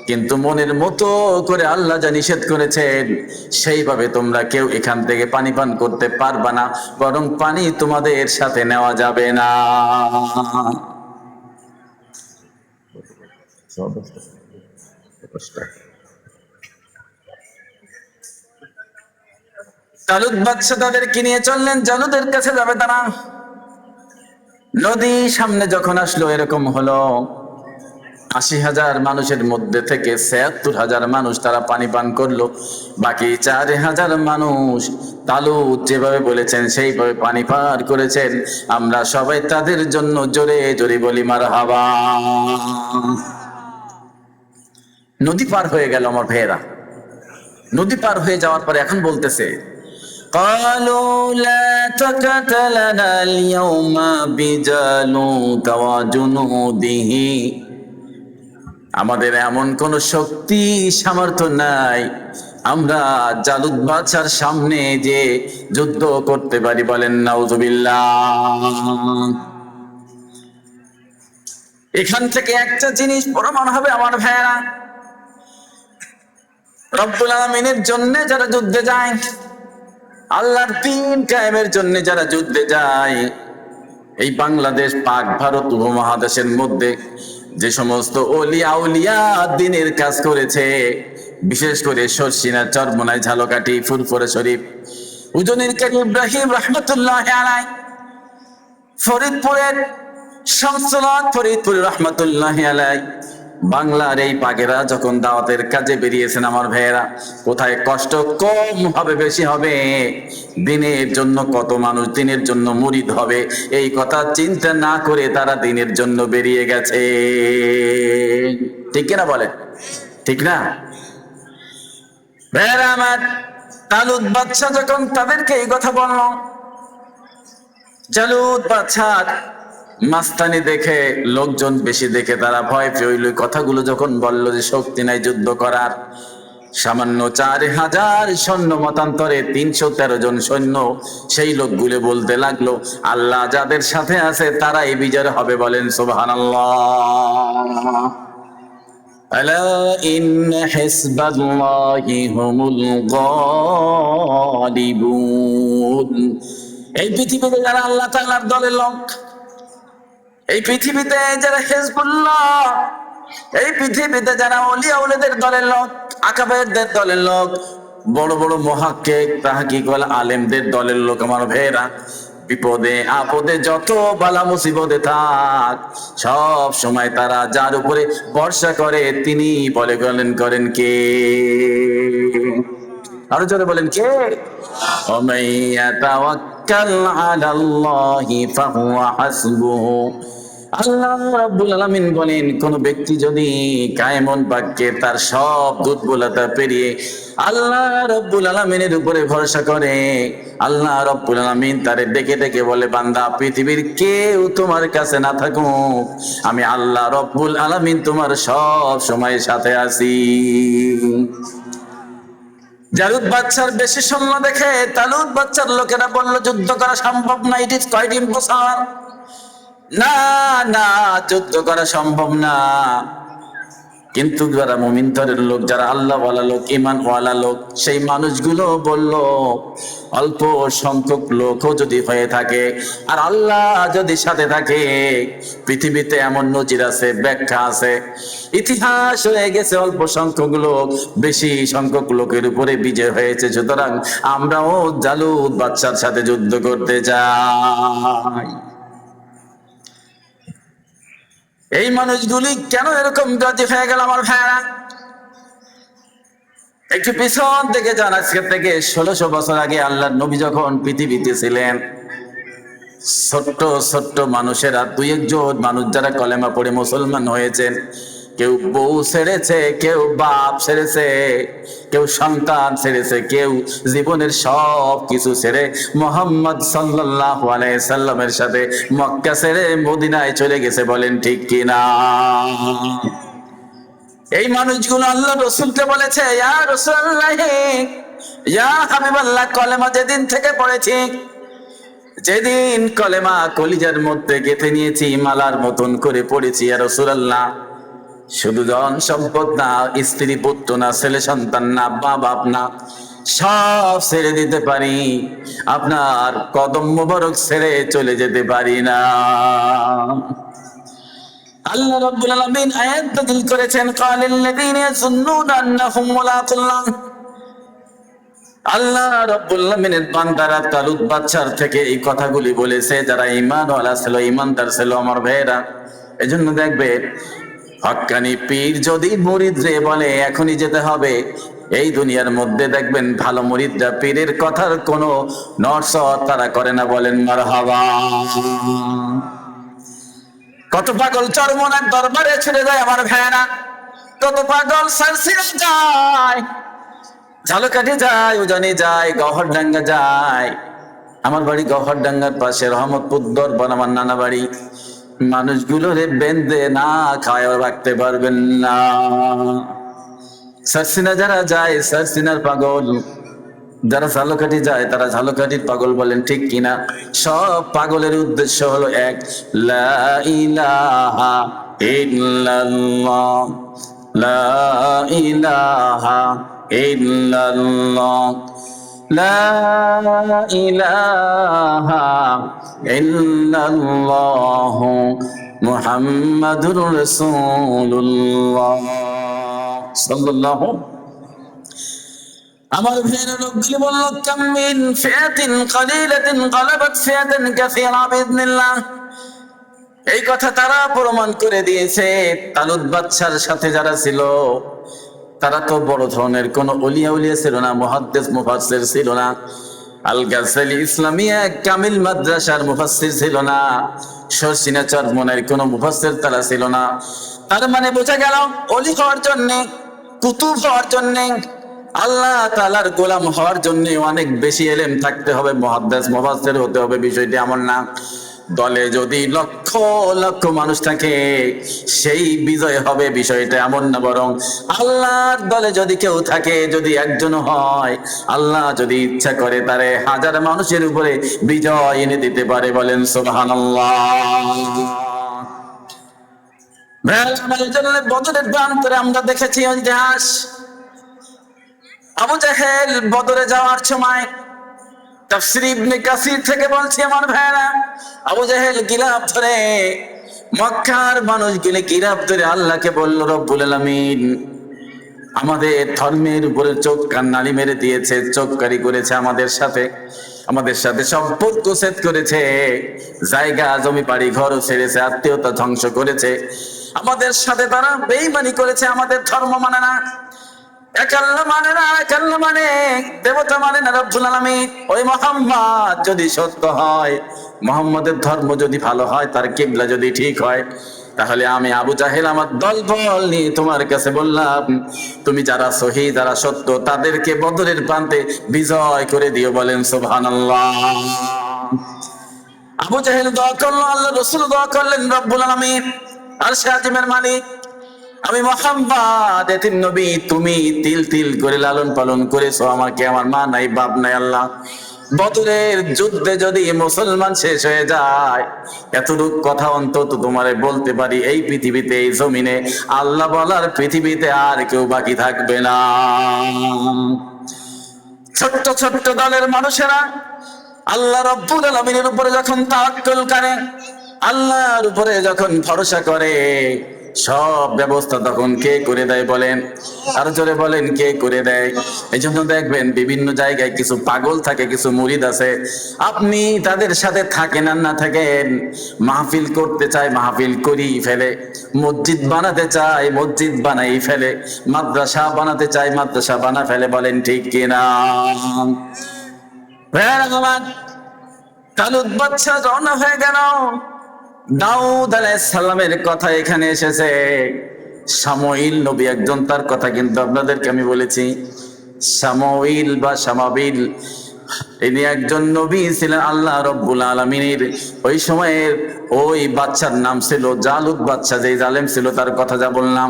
কিন্তু মনের মতো করে আল্লাহ যা নিষেধ করেছেন সেইভাবে তোমরা কেউ এখান থেকে পানি পান করতে পারবা না, বরং পানি তোমাদের সাথে নেওয়া যাবে না। তালুত বাদশা তাদেরকে নিয়ে চললেন, জালুতের কাছে যাবে তারা। নদী সামনে যখন আসলো, এরকম হলো 80,000 মানুষের মধ্যে থেকে 76,000 মানুষ তারা পানি পান করলো, বাকি 4,000 মানুষ তালুত যেভাবে বলেছেন সেইভাবে পানি পার করেছেন। আমরা সবাই তাদের জন্য জোরে জোরে বলি মারহাবা। নদী পার হয়ে গেল আমার ভাইয়েরা। নদী পার হয়ে যাওয়ার পরে এখন বলতেছে, قالوا لا طاقة لنا اليوم بجالوت وجنوده, আমাদের এমন কোন শক্তি সামর্থ্য নাই আমরা জালুত বাদশার সামনে যে যুদ্ধ করতে পারি। বলেন নাউজুবিল্লাহ। এখান থেকে একটা জিনিস প্রমাণ হবে আমার ভাইয়েরা, রব্বুল আলামিনের জন্য যারা যুদ্ধে যায়, আল্লাহর দ্বীন কায়েমের জন্য যারা যুদ্ধে যায়, এই বাংলাদেশ পাক ভারত উপমহাদেশের মধ্যে যে সমস্ত ওলিয়া আউলিয়া দ্বীনের কাজ করেছে, বিশেষ করে শর্ষিনা, চরমোনাই, ঝালকাঠি, ফুরফুরা শরীফ, উজনির কারি ইব্রাহিম রহমতুল্লাহ আলাই, ফরিদপুরের শামসুল্লাহ ফরিদপুর রহমতুল্লাহ আলাই, বাংলার এই পাগেরা যখন দাওয়াতের কাজে বেরিয়েছেন আমার ভাইয়েরা, কোথায় কষ্ট কম হবে বেশি হবে, দিনের জন্য কত মানুষ দিনের জন্য মুরিদ হবে, এই কথা চিন্তা না করে তারা দিনের জন্য বেরিয়ে গেছে। ঠিক কিনা বলে? ঠিক না ভাইয়েরা আমার? তালুত বাদশা যখন তাদেরকে এই কথা বলল, জালুত বাদশার মাস্তানি দেখে, লোকজন বেশি দেখে তারা ভয় পেয়ে কথাগুলো যখন বলল যে শক্তি নাই যুদ্ধ করার, সামান্য 4,000 সৈন্য মতান্তরে 313 জন সৈন্য, সেই লোকগুলো বলতে লাগলো, আল্লাহ যাদের সাথে আছে তারাই বিজয় হবে। বলেন সুবহানাল্লাহ। আলা ইন্না হিসবাল্লাহি হুমুল গালিবুন। এই পৃথিবীতে যারা আল্লাহ তাআলার দলের লোক, এই পৃথিবীতে যারা হিজবুল্লাহ, এই পৃথিবীতে যারা ওলিয়া ওলিদের দলের লোক, আকাবেরদের দলের লোক, বড় বড় মুহাক্কিক তাহকিক ওয়ালা আলেমদের দলের লোক আমার ভাইয়েরা, বিপদে আপদে যত বালা মুসিবতে থাক, সব সময় তারা যার উপরে ভরসা করে তিনি বলে করেন কে? আরো জোরে বলেন কে? ওমাইয়া তাওয়াক্কাল আলাল্লাহি ফাহুয়া হাসবুহু, আল্লাহ রাব্বুল আলামিন বলেন, কোন ব্যক্তি যদি কায়েমন বাক্যে তার সব দুর্বলতা পেরিয়ে আল্লাহ রাব্বুল আলামিনের উপরে ভরসা করে, আল্লাহ রাব্বুল আলামিন তারে ডেকে ডেকে বলে, বান্দা পৃথিবীর কেউ তোমার কাছে না থাকুক, আমি আল্লাহ রাব্বুল আলামিন তোমার সব সময় সাথে আছি। জালুত বাচ্চার বেশি সৈন্য দেখে তালুত বাচ্চার লোকেরা বলল, যুদ্ধ করা সম্ভব না, ইট ইজ কোয়াইট ইম্পসিবল। না না, যুদ্ধ করা সম্ভব না। কিন্তু যারা মুমিন তরের লোক, যারা আল্লাহ ওয়ালা লোক, ঈমান ওয়ালা লোক, সেই মানুষগুলো বলল, অল্প সংখ্যক লোকও যদি হয়ে থাকে আর আল্লাহ যদি সাথে থাকে, পৃথিবীতে এমন নজির আছে, ব্যাখ্যা আছে, ইতিহাস হয়ে গেছে, অল্প সংখ্যক লোক বেশি সংখ্যক লোকের উপরে বিজয় হয়েছে। সুতরাং আমরাও জালুত বাদশার সাথে যুদ্ধ করতে চাই। এই মানুষগুলি কেন এরকম রাজি হয়ে গেল আমার ভাইরা? একটু পিছন থেকে যান, আজকে থেকে 1600 বছর আগে আল্লাহর নবী যখন পৃথিবীতে ছিলেন, ছোট্ট ছোট্ট মানুষেরা, দুই একজন মানুষ যারা কলেমা পড়ে মুসলমান হয়েছেন, কেউ বউ ছেড়েছে, কেউ বাপ ছেড়েছে, কেউ সন্তান ছেড়েছে, কেউ জীবনের সব কিছু ছেড়ে মুহাম্মদ সাল্লাল্লাহু আলাইহি সাল্লামের সাথে মক্কা ছেড়ে মদিনায় চলে গেছে। বলেন ঠিক কিনা? এই মানুষগুলো আল্লাহ রসুলকে বলেছে, ইয়া রাসূলুল্লাহ, ইয়া হাবিবাল্লাহ, কলেমা যেদিন থেকে পড়েছি, যেদিন কলেমা কলিজার মধ্যে গেঁথে নিয়েছি, মালার মতন করে পড়েছি, ইয়া রাসূলুল্লাহ, শুধু ধন সম্পদ না, স্ত্রী পুত্র না, ছেলে সন্তান না, মা বাপ না, সব ছেড়ে দিতে পারি, আপনার কদম মোবারক ছেড়ে চলে যেতে পারি না। আল্লাহ রাব্বুল আলামিন আয়াত নাযিল করেছেন, ক্বালাল্লাযীনা ইয়াযুন্নুনা আন্নাহুম মুলাকুল্লাহ। আল্লাহ রাব্বুল আলামিনের বান্দারা তালুত বাদশার থেকে এই কথাগুলি বলেছে, যারা ঈমানওয়ালা ছিল, ঈমানদার ছিল আমার ভাইয়েরা। এজন্য দেখবে, হক্কানি পীর যদি মুরিদরে বলে এখনই যেতে হবে, এই দুনিয়ার মধ্যে দেখবেন ভালো মুরিদরা পীরের কথার কোনো নড়চড় তারা করে না। বলেন মারহাবা। কত পাগল চরমনার দরবারে ছেড়ে যায় আমার ভাইয়েরা, কত পাগল সারসিরা যায়, ঝালকাঠি যায়, উজানি যায়, গহরডাঙ্গা যায়। আমার বাড়ি গহরডাঙ্গার পাশে, রহমতপুর দরবার আমার নানা বাড়ি। মানুষগুলোরে বেঁধে না খায় রাখতে পারবেন না। সারসিনা যারা যায়, সারসিনার পাগল, যারা ঝালকাঠি যায় তারা ঝালকাঠির পাগল। বলেন ঠিক কিনা? সব পাগলের উদ্দেশ্য হলো এক, লা ইলাহা ইল্লাল্লাহ, লা ইলাহা ইল্লাল্লাহ, লা ইলাহা ইল্লাল্লাহ, মুহাম্মাদুর রাসূলুল্লাহ সাল্লাল্লাহু। আমার ভাইয়েরা, লোকগুলি বলল, কাম মিন ফিআতিন কালিলাতিন গালাবাত ফিআতান কাসীরা বিইذنিল্লাহ। এই কথা তারা প্রমাণ করে দিয়েছে। তালুত বাদশার সাথে যারা ছিল, তারা তো বড় ধরনের কোন ওলিয়া উলিয়া ছিল না, মুহাদ্দিস মুফাসসির ছিল না, আল গাছালি ইসলামিয়া কামিল মাদ্রাসার মুফাসসির ছিল না, শর্ষিনা চরমনের কোন মুফাসসির তারা ছিল না। তার মানে বোঝা গেল, ওলি হওয়ার জন্য, কুতুব হওয়ার জন্য, আল্লাহ তাআলার গোলাম হওয়ার জন্য অনেক বেশি ইলম থাকতে হবে, মুহাদ্দিস মুফাসসির হতে হবে। বিষয়টি এমন না দলে যদি লক্ষ লক্ষ মানুষ থাকে সেই বিজয় হবে, বিষয়টা এমন না। বরং আল্লাহর দলে যদি কেউ থাকে, যদি একজন হয়, আল্লাহ যদি ইচ্ছা করে তারে হাজার মানুষের উপরে বিজয় এনে দিতে পারে। বলেন সুবহানাল্লাহ। বদরের প্রান্তরে আমরা দেখেছি ইতিহাস, আবু জাহেল বদরে যাওয়ার সময়, তাফসীর ইবনে কাসির থেকে বলছি আমার ভাইরা, আবু জাহেল গিলাফ ধরে, মক্কার মানুষগুলো গিলাফ ধরে আল্লাহকে বলল, রব্বুল আলামিন আমাদের ধর্মের উপরে চোখ কান্নালি মেরে দিয়েছে, চোখকারি করেছে, আমাদের সাথে সম্পর্ক ছেদ করেছে, জায়গা জমি বাড়ি ঘরও ছেড়েছে, আত্মীয়তা ধ্বংস করেছে, আমাদের সাথে তারা বেঈমানি করেছে, আমাদের ধর্ম মানে না, এক আল্লাহ মানে না, এক আল্লাহ মানে দেবতা মানে না, রব্বুল আলামিন ওই মুহাম্মদ যদি সত্য হয় মোহাম্মদের ধর্ম যদি ভালো হয়, তার কিবলা যদি ঠিক হয়, তাহলে আমি আবু জাহেল আমার দল বল নিয়ে তোমার কাছে বললাম, তুমি যারা সহি যারা সত্য তাদেরকে বদরের প্রান্তে বিজয় করে দিও। বলেন সুবহানাল্লাহ। আবু জাহেল দোয়া করলো, আল্লাহ রাসূল দোয়া করলেন, রব্বুল আলামিন আরশে আজিমের মালিক, আমি মুহাম্মদ এতিম নবী, তুমি তিল তিল করে লালন পালন করেছো আমাকে, আমার মা নাই বাপ নাই। আল্লাহ, বদরের যুদ্ধে যদি মুসলমান শেষ হয়ে যায়, এতটুকু কথা অন্তত তোমারে বলতে পারি, এই পৃথিবীতে এই জমিনে আল্লাহ বলার পৃথিবীতে আর কেউ বাকি থাকবে না। ছোট্ট ছোট্ট দলের মানুষেরা আল্লাহ রাব্বুল আলামিনের উপরে যখন তাওয়াক্কুল করে, আল্লাহর উপরে যখন ভরসা করে, সব ব্যবস্থা তখন কে করে দেয় বলেন? আর জোরে বলেন, কে করে দেয়? এই জন্য দেখবেন বিভিন্ন জায়গায় কিছু পাগল থাকে, কিছু মুরিদ আছে, আপনি তাদের সাথে থাকেন আর না থাকেন, মাহফিল করতে চায় মাহফিল করি ফেলে, মসজিদ বানাতে চায় মসজিদ বানাই ফেলে, মাদ্রাসা বানাতে চায় মাদ্রাসা বানা ফেলে। বলেন ঠিক কিনা? তালুত বাদশা রওনা হয়ে গেল। দাউদ আলাইহিস সালামের কথা এখানে এসেছে, শামুইল নবী একজন, তার কথা কিন্তু আপনাদেরকে আমি বলেছি। শামুইল বা শামাবিল, ইনি একজন নবী ছিলেন আল্লাহ রাব্বুল আলামিনের। ওই সময়ের ওই বাচ্চার নাম ছিল জালুত বাদশা, যে জালেম ছিল, তার কথা যা বললাম।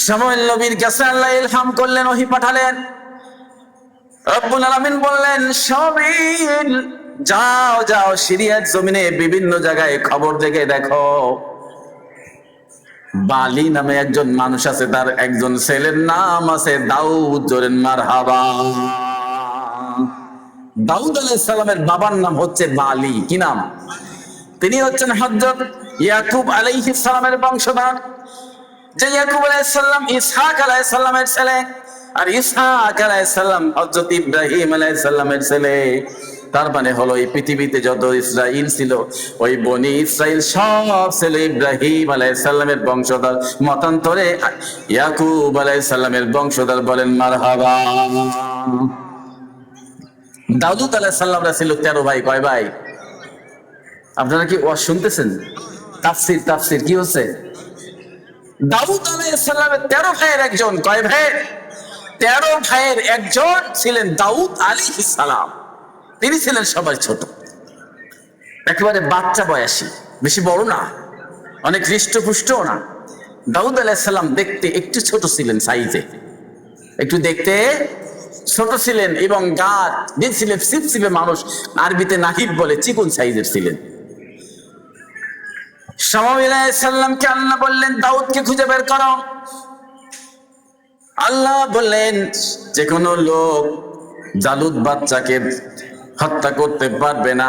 শামুইল নবীর কাছে আল্লাহ ইলহাম করলেন, ওহী পাঠালেন। রব্বুল আলামিন বললেন, শামুইল যাও যাও, সিরিয়ার জমিনে বিভিন্ন জায়গায় খবর দেখে দেখো, বালি নামে একজন মানুষ আছে, তার একজন ছেলের নাম আছে দাউদ। জোরেন মারহাবা। দাউদ আলাইহিস সালামের বাবার নাম হচ্ছে বালি। কি নাম? তিনি হচ্ছেন হযরত ইয়াকুব আলাইহিস সালামের বংশধর। যে ইয়াকুব আলাইহিস সালাম ইসহাক আলাইহিস সালামের ছেলে, আর ইসহাক আলাইহিস সালাম হযরত ইব্রাহিম আলাইহিস সালামের ছেলে। তার মানে হলো এই পৃথিবীতে যত ইসরাইল ছিল, ওই বনি ইসরাইল সব ছিল ইব্রাহিম আলাইহিস সালামের বংশধর, মতান্তরে ইয়াকুব আলাইহিস সালামের বংশধর। বলেন মারহাবা। দাউদ আলাইহিস সালামরা ছিল 13 ভাই। কয় ভাই? আপনারা কি ওয়াজ শুনতেছেন? তাফসীর তাফসীর কি হচ্ছে? দাউদ আলাইহিস সালামের 13 ভাইয়ের একজন। কয় ভাই? 13 ভাইয়ের একজন ছিলেন দাউদ আলাইহিস সালাম। তিনি ছিলেন সবার ছোট, একেবারে বাচ্চা বয়সী, বেশি বড় না, অনেক হৃষ্টপুষ্টও না। দাউদ আলাইহিস সালাম দেখতে একটু ছোট ছিলেন, সাইজে একটু দেখতে ছোট ছিলেন, এবং গাছ ছিলেন সিপসিপে, মানুষ আরবিতে নাহিব বলে, চিকন সাইজের ছিলেন। শামুইল আলাইহিস সালামকে আল্লাহ বললেন, দাউদকে খুঁজে বের করো। আল্লাহ বললেন, যে কোনো লোক জালুত বাচ্চাকে হত্যা করতে পারবে না।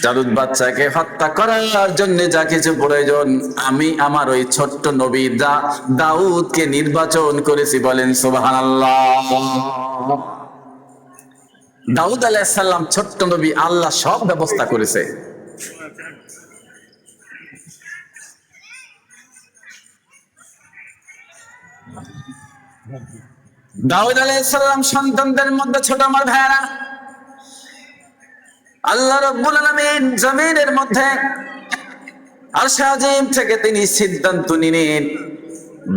জালুত বাচ্চাকে হত্যা করার জন্য যা কিছু প্রয়োজন, আমি আমার ওই ছোট্ট নবী দাউদকে নির্বাচন করেছি। বলেন সুবহানাল্লাহ। দাউদ আলাইহিস সালাম ছোট্ট নবী, আল্লাহ সব ব্যবস্থা করেছে। দাউদ আলাইহিস সালাম সন্তানদের মধ্যে ছোট। আমার ভাইরা, আল্লাহ রাব্বুল আলামিন জমিনের মধ্যে আরশে আজিম থেকে তিনি সিদ্ধান্ত নিলেন,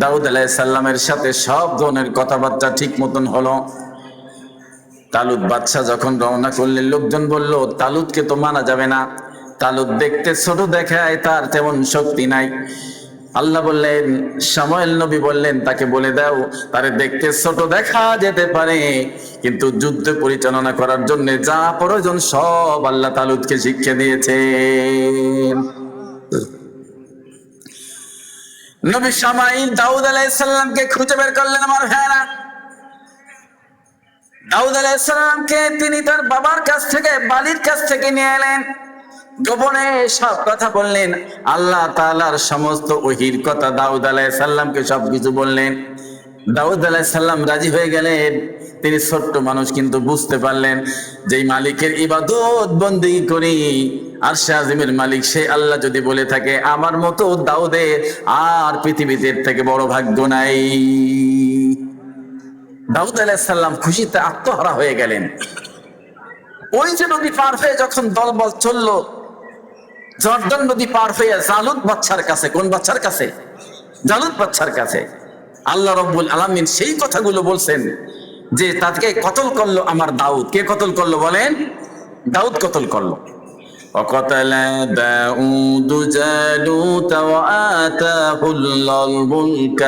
দাউদ আলাইহিস সালামের সাথে সব ধরনের কথাবার্তা ঠিক মতন হলো। তালুত বাদশা যখন রওনা করলেন, লোকজন বলল, তালুতকে তো মানা যাবে না, তালুত দেখতে ছোট দেখায়, তার তেমন শক্তি নাই। আল্লাহ বললেন, শামুইল নবী বললেন, তাকে বলে দাও, তারে দেখতে ছোট দেখা যেতে পারে, কিন্তু যুদ্ধ পরিচালনা করার জন্য যা প্রয়োজন সব আল্লাহ তালুতকে শিক্ষা দিয়েছে। নবী শামুইল দাউদ আলাইহিস সালামকে খুঁজে বের করলেন। আমার ভাইরা, দাউদ আলাইহিস সালামকে তিনি তার বাবার কাছ থেকে, বালির কাছ থেকে নিয়ে এলেন। গোপনে সব কথা বললেন, আল্লাহ তাআলার সমস্ত ওহীর কথা দাউদ আলাইহিস সালামকে সবকিছু বললেন। দাউদ আলাইহিস সালাম রাজি হয়ে গেলেন। তিনি ছোট্ট মানুষ, কিন্তু বুঝতে পারলেন যে মালিকের ইবাদত বন্দেগী করি, আরশে আজিমের মালিক সে আল্লাহ যদি বলে থাকে, আমার মতো দাউদের আর পৃথিবীতে থেকে বড় ভাগ্য নাই। দাউদ আলাইহিস সালাম খুশিতে আত্মহারা হয়ে গেলেন। ওই যে নদী পার হয়ে যখন দলবল চললো, জর্দান নদী পার হয়ে জালুত বাদশার কাছে, কোন বাদশার কাছে? জালুত বাদশার কাছে। আল্লাহ রাব্বুল আলামিন সেই কথাগুলো বলছেন যে তাকে কতল করলো আমার দাউদ। কে কতল করলো বলেন? দাউদ কতল করলো। وقتل داود جالوت وآتاه الله الملك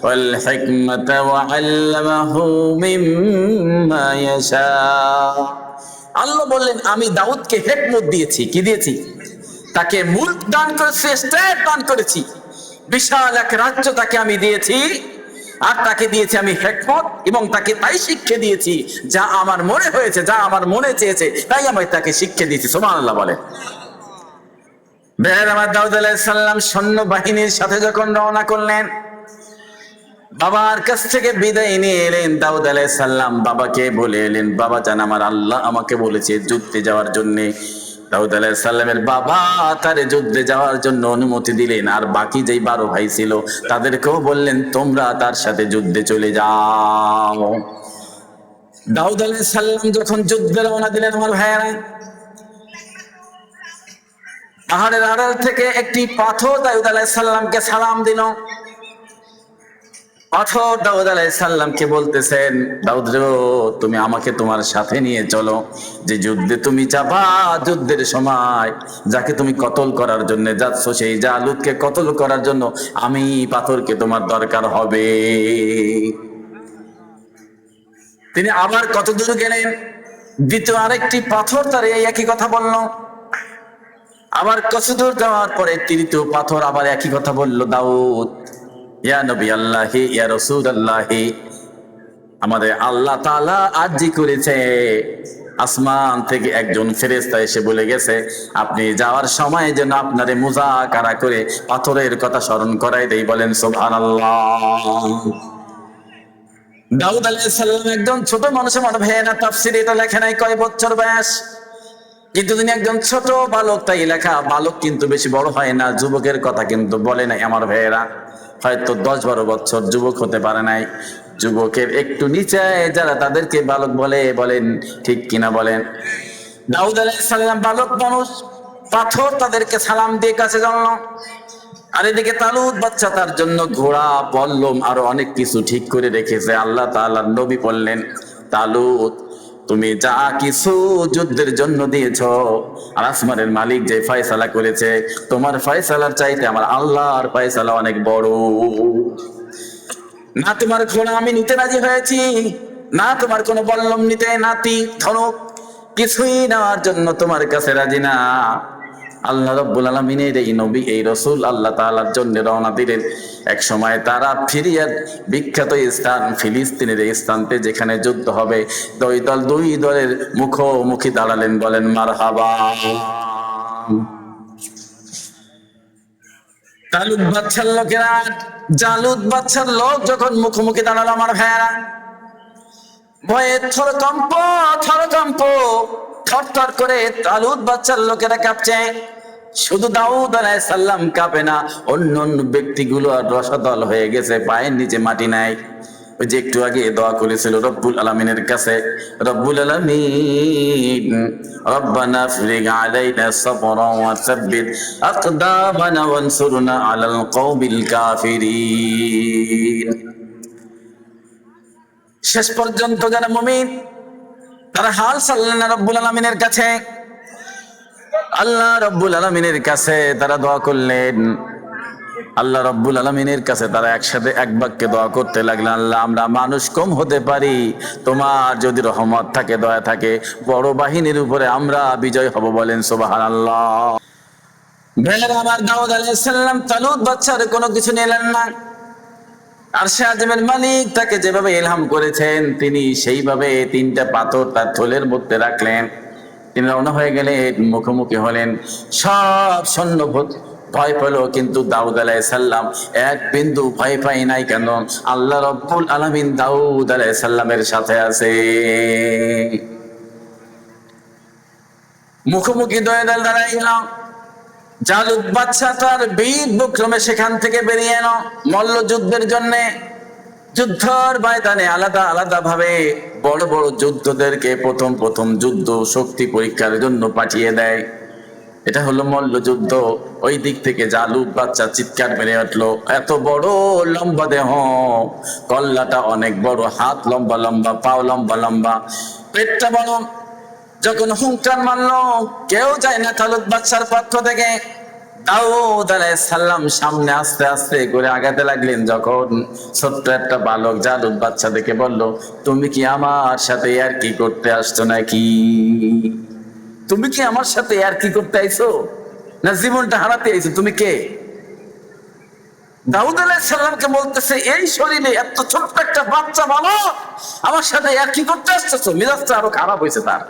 والحكمة وعلمه مما يشاء। আল্লাহ বললেন আমি দাউদকে হিকমত দিয়েছি। কি দিয়েছি? তাকে মুলক দান করেছি, স্টেট দান করেছি, বিশাল এক রাজ্য তাকে আমি দিয়েছি। আর তাকে দিয়েছি আমি হিকমত, এবং তাকে তাই শিক্ষা দিয়েছি যা আমার মনে হয়েছে, যা আমার মনে চেয়েছে, তাই আমি তাকে শিক্ষা দিয়েছি। সুবহানাল্লাহ বলে। বের আমার দাউদ আলাইহিস সালাম সৈন্য বাহিনীর সাথে যখন রওনা করলেন, বাবার কাছ থেকে বিদায় নিয়ে এলেন। দাউদ আলাইহিস সালাম বাবাকে বলে এলেন, বাবা জান আমার আল্লাহ আমাকে বলেছে যুদ্ধে যাওয়ার জন্য। দাউদ আলাইহিস সালামের বাবা তারে যুদ্ধে যাওয়ার জন্য অনুমতি দিলেন। আর বাকি যেই 12 ভাই ছিল তাদেরকেও বললেন তোমরা তার সাথে যুদ্ধে চলে যাও। দাউদ আলাইহিস সালাম যখন যুদ্ধে রওনা দিলেন, আমার ভাইয়েরা, পাহাড়ের আড়াল থেকে একটি পাথর দাউদ আলাইহিস সালামকে সালাম দিল। পাথর দাউদ আলাইহিস সালামকে বলতেছেন, দাউদ রে, তুমি আমাকে তোমার সাথে নিয়ে চলো। যে যুদ্ধে তুমি যাবা, যুদ্ধের সময় যাকে তুমি কতল করার জন্য যাচ্ছ, সেই জালুতকে কতল করার জন্য আমি পাথরকে তোমার দরকার হবে। তিনি আবার কত দূর গেলেন, দ্বিতীয় আরেকটি পাথর তার এই একই কথা বলল। আবার কত দূর যাওয়ার পরে তৃতীয় পাথর আবার একই কথা বলল, দাউদ, ইয়া নবী আল্লাহি, ইয়া রাসূলুল্লাহি, আমাদের আল্লাহ তাআলা আরজি করেছে, আসমান থেকে একজন ফেরেশতা এসে বলে গেছে আপনি যাওয়ার সময় যেন আপনারে মুযাকারা করে পাথরের কথা স্মরণ করাই দেই। বলেন সুবহানাল্লাহ। দাউদ আলাইহিস সালাম একজন ছোট মানুষ। আমার ভাইয়েরা, তাফসীরে এটা লেখা নাই কয় বছর বয়স, কিন্তু তিনি একজন ছোট বালক, তাই লেখা। বালক কিন্তু বেশি বড় হয় না, যুবকের কথা কিন্তু বলে নাই। আমার ভাইয়েরা, হয়তো 10-12 বছর যুবক হতে পারে নাই। যুবকের একটু নিচে যারা তাদেরকে বালক বলে, বলেন ঠিক কিনা বলেন? দাউদ আলাইহিস সালাম বালক মানুষ, পাথর তাদেরকে সালাম দিয়ে কাছে জানলো। আর এদিকে তালুত বাচ্চা তার জন্য ঘোড়া, পল্লম আরো অনেক কিছু ঠিক করে রেখেছে। আল্লাহ তাআলার নবী বললেন, তালুত, তুমি যা কিছু যুদ্ধের জন্য দিয়েছ, আর আসমানের মালিক যে ফয়সালা করেছে, তোমার ফয়সালার চাইতে আমার আল্লাহর ফয়সালা অনেক বড়। না তোমার ঘোড়া আমি নিতে রাজি হয়েছি, না তোমার কোনো বল্লম নিতে, নাতি ধনুক কিছুই নেওয়ার জন্য তোমার কাছে রাজি না। আল্লাহ রাব্বুল আলামিনের এই নবী, এই রাসূল আল্লাহ তাআলার জন্য রওনা দিলেন। এক সময় তারা সিরিয়ার বিখ্যাত স্থান ফিলিস্তিনের এই স্থানতে যেখানে যুদ্ধ হবে, দুই দলের মুখোমুখি দাঁড়ালেন। বলেন মারহাবা। তালুত বাদশার লোকেরা জালুত বাদশার লোক যখন মুখোমুখি দাঁড়ালো, আমার ভাইয়েরা, ভয়ে থরকম্প থরথর করে তালুত বাদশার লোকেরা কাঁপছে। শুধু দাউদ আলাইহিস সালাম কাঁপে না, অন্য ব্যক্তিগুলো আর রসাতল হয়ে গেছে, পায়ের নিচে মাটি নাই। ওই যে একটু আগে দোয়া করেছিল রব্বুল আলামিনের কাছে, রব্বুল আলামিন রব্বানা আফরিগ আলাইনা সাবরান ওয়া সাব্বিত আকদামানা ওয়ানসুরনা আলাল কওমিল কাফিরিন। শেষ পর্যন্ত যারা মুমিন তারা হাল ছাড়লেন না রব্বুল আলামিনের কাছে। আল্লাহ রব্বুল আলামিনের কাছে তারা দোয়া করলেন। আল্লাহ রব্বুল আলামিনের কাছে তারা একসাথে এক বাক্যে দোয়া করতে লাগলেন, আল্লাহ, আমরা মানুষ কম হতে পারি, তোমার যদি রহমত থাকে, দয়া থাকে, বড় বাহিনীর উপরে আমরা বিজয় হব। বলেন সুবহানাল্লাহ। ভাইয়েরা আমার, দাউদ আলাইহিস সালাম তালুত বাদশার কোনো কিছু নিলেন না। আর সে আজমের মালিক তাকে যেভাবে ইলহাম করেছেন, তিনি সেইভাবে 3টা পাথর তার থলের মধ্যে রাখলেন। তিনি রওনা হয়ে গেলেন, মুখোমুখি হলেন। সব সৈন্য ভয় পেল, কিন্তু দাউদ আলাইহিস সালাম এক বিন্দু ভয় পায় নাই। কেন? আল্লাহ রাব্বুল আলামিন দাউদ আলাইহিস সালামের সাথে আছে। মুখোমুখি দাঁড়াইল জালুত বাদশা, তার বীর বিক্রমে সেখান থেকে বেরিয়ে এলো মল্ল যুদ্ধের জন্য। যুদ্ধের ময়দানে আলাদা আলাদা ভাবে বড় বড় যুদ্ধদেরকে প্রথম প্রথম যুদ্ধ শক্তি পরীক্ষার জন্য পাঠিয়ে দেয়। এটা হলো মল্লযুদ্ধ। ওই দিক থেকে জালুত বাচ্চা চিৎকার মেরে উঠলো, এত বড় লম্বা দেহ, কল্লাটা অনেক বড়, হাত লম্বা লম্বা, পাও লম্বা লম্বা, পেটটা বড়। যখন হুঙ্কার মারলো, কেউ যায় না জালুত বাচ্চার পক্ষ থেকে। দাউদ আলাইহিস সালাম সামনে আস্তে আস্তে করে আগাতে লাগলেন। যখন ছোট্ট একটা বালক জালুত বাচ্চা দেখে বলল, তুমি কি আমার সাথে আর কি করতে আসছো নাকি? তুমি কি আমার সাথে আর কি করতে আইছো, না জীবনটা হারাতে আইছো? তুমি কে? দাউদ আলাইহিস সালামকে বলতেছে, এই শরীরে এত ছোট্ট একটা বাচ্চা বালক আমার সাথে আর কি করতে আসতেছো? মিজাজটা আরো খারাপ হয়েছে তার।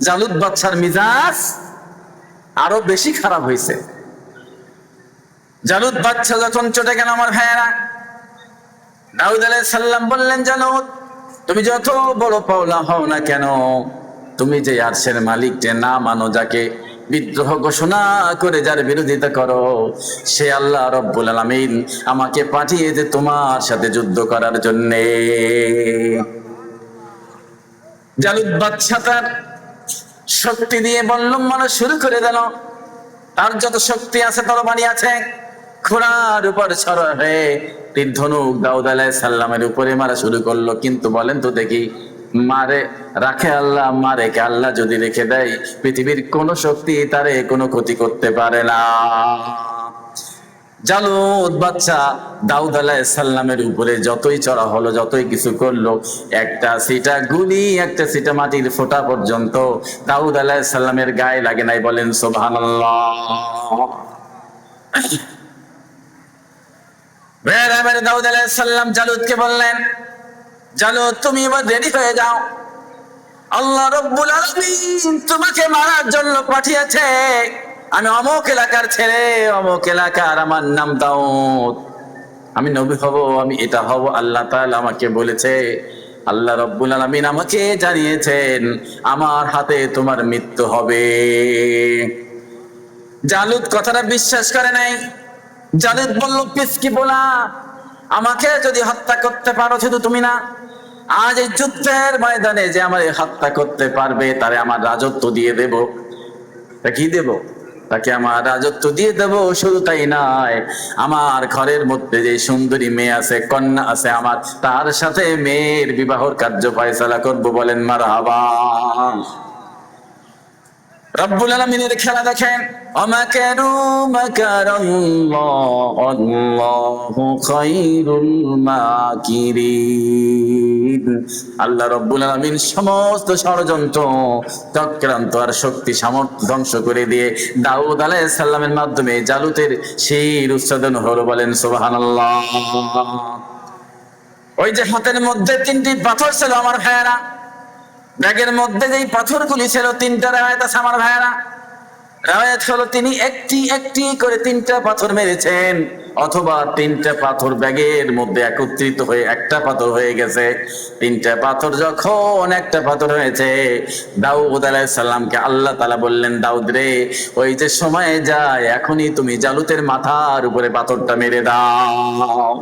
জালুত বাচ্চার মিজাজ আরো বেশি খারাপ হয়েছে। জালুত বাচ্চা যখন চটে গেল, আমার ভাইয়েরা, দাউদ আলাইহিস সালাম বললেন, জালুত তুমি যত বড় পাওলা হও না কেন, তুমি যে আরশের মালিককে না মানো, যাকে বিদ্রোহ ঘোষণা করে যার বিরোধিতা করো, সে আল্লাহ রব্বুল আলামিন আমাকে পাঠিয়েছে তোমার সাথে যুদ্ধ করার জন্যে। জালুত বাদশা তার শক্তি দিয়ে বল্লম মারা শুরু করে দিল। তার যত শক্তি আছে, তরবারি আছে, ঘোড়ার উপর সওয়ার হয়ে তীর ধনুক দাউদ আলাইহিস সালামের উপরে মারা শুরু করলো। কিন্তু বলেন তো দেখি, মারে রাখে আল্লাহ, মারে কে আল্লাহ যদি রেখে দেয়, পৃথিবীর কোন শক্তি তারে কোনো ক্ষতি করতে পারে না। জালুত বাচ্চা দাউদ আলাইহিস সালামের উপরে যতই চড়া হলো, যতই কিছু করলো, একটা সিটা গুলি, একটা সিটা মাটির ফোঁটা পর্যন্ত দাউদ আলাইহিস সালামের গায়ে লাগে নাই। বলেন সুবহানাল্লাহ। দাউদ আলাইহিস সালাম জালুতকে বললেন, জালুত তুমি এবার রেডি হয়ে যাও, আল্লাহ রব্বুল আলামিন তোমাকে মারার জন্য পাঠিয়েছে। আমি অমুক এলাকার ছেলে, অমুক এলাকার, আমার নাম দাউদ, আমি নবী হব, আমি এটা হব, আল্লাহ তাআলা আমাকে বলেছে, আল্লাহ রব্বুল আলামিন আমাকে জানিয়েছেন আমার হাতে তোমার মৃত্যু হবে। জালুত কথাটা বিশ্বাস করে নাই। জালুত বলল, পিসকি বলা, আমাকে যদি হত্যা করতে পারো, শুধু তুমি না, আজ এই যুদ্ধের ময়দানে যে আমার হত্যা করতে পারবে, তারে আমার রাজত্ব দিয়ে দেব। তা কি দেব? তাকে আমার রাজত্ব দিয়ে দেব। শুধু তাই নয়, আমার ঘরের মধ্যে যে সুন্দরী মেয়ে আছে, কন্যা আছে আমার, তার সাথে মেয়ের বিবাহর কার্য ফয়সালা করব। বলেন মারহাবা। রব্বুল আলামিনের খেলা দেখেন, আমাকারু মাকারাল্লাহ আল্লাহু খায়রুল মাকিরিন। আল্লাহ রব্বুল আলামিন সমস্ত ষড়যন্ত্র, চক্রান্ত আর শক্তি সামর্থ্য ধ্বংস করে দিয়ে দাউদ আলাইহিস সালামের মাধ্যমে জালুতের শির উচ্ছেদন হলো। বলেন সুবহানাল্লাহ। ওই যে হাতের মধ্যে 3টি পাথর ছিল, আমার ভাইয়েরা, ব্যাগের মধ্যে যেই পাথরগুলি ছিল, 3টা রাওয়ায়াত আছে আমার ভাইয়েরা। রাওয়ায়াত হলো তিনি একটি একটি করে 3টা পাথর মেরেছেন, অথবা 3টা পাথর ব্যাগের মধ্যে একত্রিত হয়ে একটা পাথর হয়ে গেছে। 3টা পাথর যখন একটা পাথর হয়েছে, দাউদ আলাইহিস সালামকে আল্লাহ তাআলা বললেন, দাউদ রে, ওই যে সময় যায়, এখনই তুমি জালুতের মাথার উপরে পাথরটা মেরে দাও।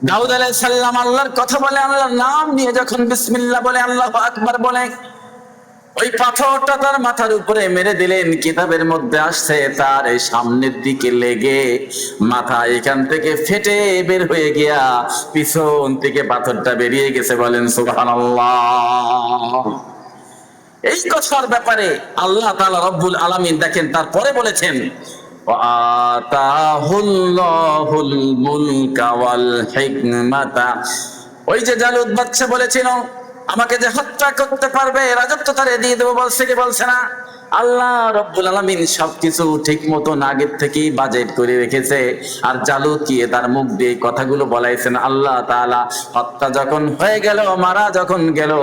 দাউদ আলাইহিস সালাম আল্লাহর কথা বলে, আল্লাহর নাম নিয়ে যখন বিসমিল্লাহ বলে, আল্লাহু আকবার বলে, ওই পাথরটা তার মাথার উপরে মেরে দিলেন। কিতাবের মধ্যে আসছে, তার এই সামনের দিকে লেগে মাথা এখান থেকে ফেটে বের হয়ে গিয়া পিছন থেকে পাথরটা বেরিয়ে গেছে। বলেন সুবহানাল্লাহ। এই কথার ব্যাপারে আল্লাহ তাআলা রব্বুল আলামিন দেখেন তারপরে বলেছেন, আতাহুল্লাহুল মুলকা ওয়াল হিকমাতা। ওই যে জালুত বাদশা বলেছিল, আমাকে যে হত্যা করতে পারবে, রাজত্ব তারে দিয়ে দেবো, বলছে কি বলছে না? আল্লাহ রব্বুল আলামিন সবকিছু ঠিক মতন আগের থেকেই বাজেট করে রেখেছে। আর জালুত কি তার মুখ দিয়ে কথাগুলো বলাইছেন। আল্লাহ তাআলা হত্যা যখন হয়ে গেল, মারা যখন গেল,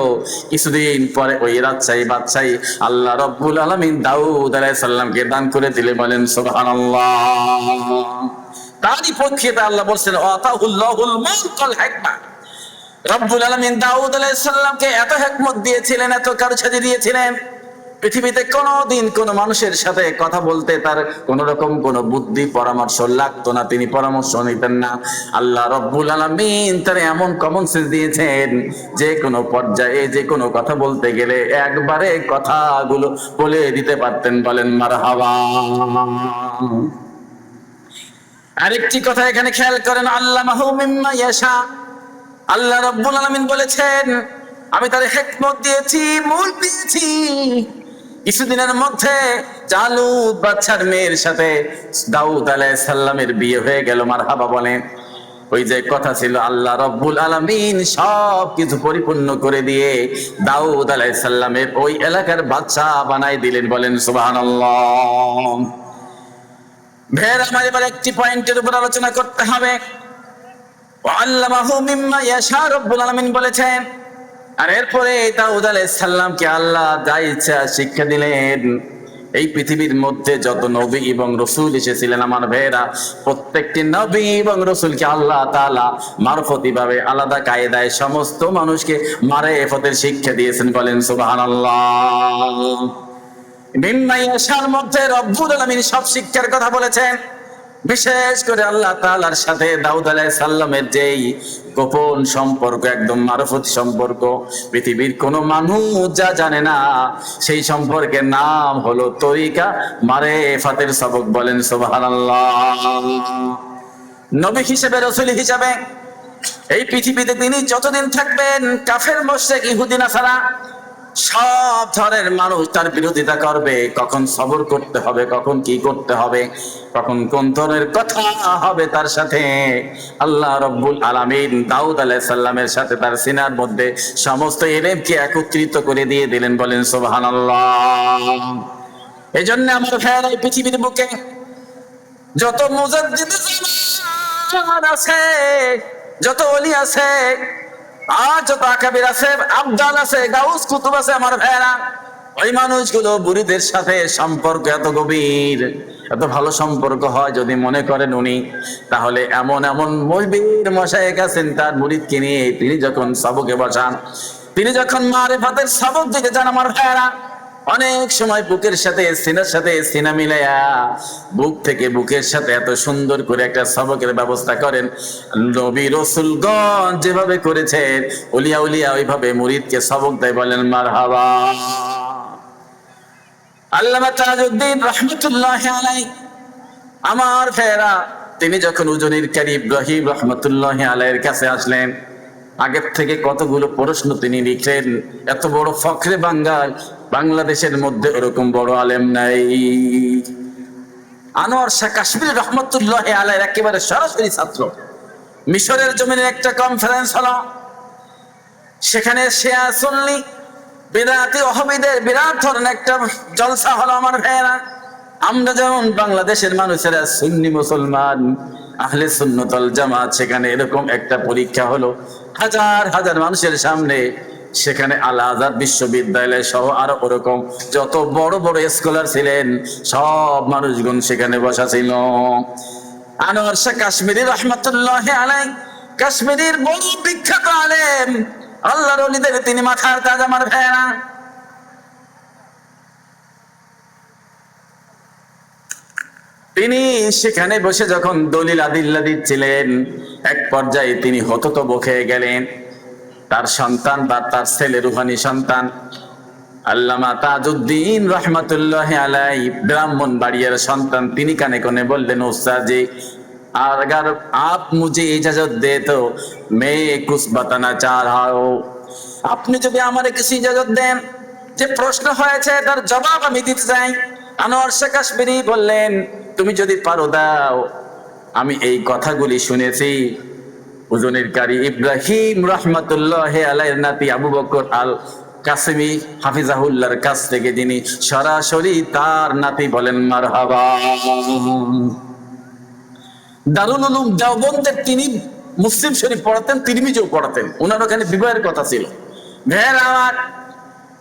কিছুদিন পরে ওই বাদশাহী আল্লাহ রব্বুল আলামিন দাউদ আলাইহিস সালামকে দান করে দিলে। বলেন সুবহানাল্লাহ। তারই পক্ষে আল্লাহ বলছেন, আতাহুল্লাহুল মুলকাল হিকমা। রব্বুল আলামিন দাউদ আলাইহিস সালামকে এত হিকমত দিয়েছিলেন, এত কারুসাজি দিয়েছিলেন, পৃথিবীতে কোনোদিন কোনো মানুষের সাথে কথা বলতে তার কোন রকম কোন বুদ্ধি পরামর্শ লাগতো না, তিনি পরামর্শ নিতেন না। আল্লাহ রব্বুল আলামিন তার এমন কমন সেন্স দিয়েছেন, যে কোনো পর্যায়ে যে কোনো কথা বলতে গেলে একবারে কথাগুলো বলে দিতে পারতেন। বলেন মারহাবা। আরেকটি কথা এখানে খেয়াল করেন, আল্লামাহু মিম্মা ইয়াশা। আল্লাহ রব্বুল আলামিন বলেছেন, আমি তার হিকমত দিয়েছি, মূল দিয়েছি। কিছুদিনের মধ্যে জালুত বাদশার মেয়ের সাথে দাউদ আলাইহিস সালামের বিয়ে হয়ে গেল। মারহাবা বলেন। ওই যে কথা ছিল, আল্লাহ রব্বুল আলামিন সব কিছু পরিপূর্ণ করে দিয়ে দাউদ আলাইহিস সালামের ওই এলাকার বাদশা বানাই দিলেন। বলেন সুবহানাল্লাহ। ভের আমার এবার একটি পয়েন্টের উপর আলোচনা করতে হবে। আল্লামাহু মিম্মা ইয়াশা, রব্বুল আলামিন বলেছেন। আর এরপরে দাউদ আলাইহিস সালামকে আল্লাহ যা ইচ্ছা শিক্ষা দিলেন। এই পৃথিবীর মধ্যে যত নবী এবং রসুল এসেছিলেন আমার ভাইয়েরা, প্রত্যেকটি নবী এবং রসুলকে আল্লাহ তাআলা মারফতি ভাবে আলাদা কায়দায় সমস্ত মানুষকে মারেফতের শিক্ষা দিয়েছেন। বলেন সুবহানাল্লাহ। মিম্মা ইয়াশার মধ্যে রব্বুল আলামিন সব শিক্ষার কথা বলেছেন। বিশেষ করে আল্লাহ তাআলার সাথে দাউদ আলাইহিস সালামের যেই গোপন সম্পর্ক, একদম মারফত সম্পর্ক, পৃথিবীর কোন মানুষ যা জানে না, সেই সম্পর্কের নাম হলো তরিকা মারেফাতের সবক। বলেন সুবহানাল্লাহ। নবী হিসেবে, রাসূল হিসেবে এই পৃথিবীতে তিনি যতদিন থাকবেন, কাফের মুশরিক ইহুদি নাসারা সব ধরনের মানুষ তার বিরোধিতা করবে। কখন সবর করতে হবে, কখন কি করতে হবে, কখন কোন ধরনের কথা হবে তার সাথে, আল্লাহ রব্বুল আলামিন দাউদ আলাইহিস সালামের সাথে তার সিনার মধ্যে সমস্ত ইলমকে একত্রিত করে দিয়ে দিলেন। বলেন সুবহানাল্লাহ। এই জন্য আমার ভাইয়েরা, এই পৃথিবীর বুকে যত মুজাদ্দিদ জামান আছে, যত ওলি আছে, আর যত আকাবির আছে, আবদাল আছে, গাউস কুতুব আছে আমার ভাইয়েরা, ওই মানুষগুলো বুড়িদের সাথে সম্পর্ক এত গভীর, এত ভালো সম্পর্ক হয় যদি মনে করেন উনি, তাহলে এমন এমন মুরব্বির মশায়েখ আছেন, তার মুরিদকে নিয়ে তিনি যখন সবকে বসান, তিনি যখন মারেফাতের সবক দিতে যান আমার ভাইয়েরা, অনেক সময় বুকের সাথে সিনার সাথে সিনা মিলাইয়া বুক থেকে বুকের সাথে এত সুন্দর করে একটা সবকের ব্যবস্থা করেন। নবী রাসূলগণ যেভাবে করেছেন, ওলিয়া উলিয়া ওইভাবে মুরিদকে সবক দেয়। বলেন মারহাবা। আল্লামা তাজউদ্দিন রাহমাতুল্লাহি আলাইহি আমার ভাইয়েরা, তিনি যখন উজনির কারি ইব্রাহিম রাহমাতুল্লাহি আলাইহির কাছে আসলেন, আগের থেকে কতগুলো প্রশ্ন তিনি লিখলেন। এত বড় ফখরে বাঙ্গাল, বাংলাদেশের মধ্যে ওরকম বড় আলেম নাই। আনোয়ার শাহ কাশ্মীরি রহমতুল্লাহি আলাইহির একেবারে সরাসরি ছাত্র। মিশরের জমিনের একটা কনফারেন্স হলো, সেখানে শিয়া সুন্নি বিদআতি ওহাবীদের বিরাট ধরনের একটা জলসা হলো আমার ভাইয়েরা। আমরা যেমন বাংলাদেশের মানুষেরা সুন্নি মুসলমান, আহলে সুন্নাত ওয়াল জামাত, সেখানে এরকম একটা পরীক্ষা হলো হাজার হাজার মানুষের সামনে। সেখানে আল আজহার বিশ্ববিদ্যালয় সহ আরো ওরকম যত বড় বড় স্কলার ছিলেন, সব মানুষগণ সেখানে বসা ছিল। আনোয়ার শাহ কাশ্মীরি রহমতুল্লাহি আলাইহি, কাশ্মীরের বড় বিখ্যাত আলেম, আল্লাহর ওলিদের তিনি মাথার তাজ আমার ভাইয়েরা। তিনি সেখানে বসে যখন দলিল আদিল্লা দিচ্ছিলেন, এক পর্যায়ে তিনি হততব খেয়ে গেলেন। তার সন্তান বা তার ছেলে, রুহানি সন্তান আল্লামা তাজউদ্দিন রহমতুল্লাহি আলাইহি, ব্রাহ্মণবাড়িয়ার সন্তান, তিনি কানে কানে বললেন, উস্তাদ জি, अगर आप मुझे इजाजत दे तो मैं कुछ बताना चाह रहा हूं। আপনি যদি আমারে কিছু ইজাজত দেন, যে প্রশ্ন হয়েছে তার জবাব আমি দিতে চাই। আনোয়ার শাহ কাশ্মীরি বললেন, তুমি যদি পারো দাও। আমি এই কথাগুলি শুনেছি উজনির কারি ইব্রাহিম রাহমাতুল্লাহি আলাইহির নাতি আবু বকর আল কাসেমি হাফিজাহুল্লাহর কাছ থেকে, যিনি সরাসরি তার নাতি। বলেন মারহাবা। দারুল উলুম দেওবন্দের তিনি মুসলিম শরীফ পড়াতেন, তিরমিজিও পড়াতেন, ওনার ওখানে বিবাহের কথা ছিল। ভাইয়ের আমার,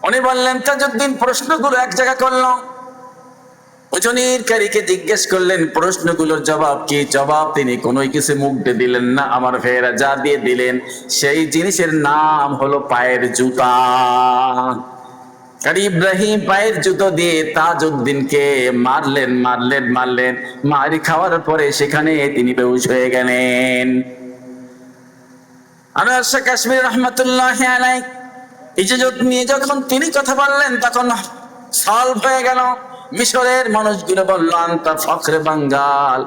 উনি বললেন, তাজউদ্দিন প্রশ্নগুলো এক জায়গা করলো, উজনির কারীকে জিজ্ঞেস করলেন প্রশ্নগুলোর জবাব কি। জবাব তিনি কোনো কিছু মুখ দিয়ে দিলেন না আমার ভাইয়েরা, যা দিয়ে দিলেন সেই জিনিসের নাম হলো পায়ের জুতা। আর ইব্রাহিম পায়ের জুতো দিয়ে তাজউদ্দিনকে মারলেন। মারি খাওয়ার পরে সেখানে তিনি বেহুশ হয়ে গেলেন। আনোয়ার শাহ কাশ্মীর রহমতুল্লাহি আলাইহি ইজাজত নিয়ে যখন তিনি কথা বললেন তখন সলভ হয়ে গেল। মিশরের মানুষগুলো বলল আনতা ফখরে বাঙ্গাল,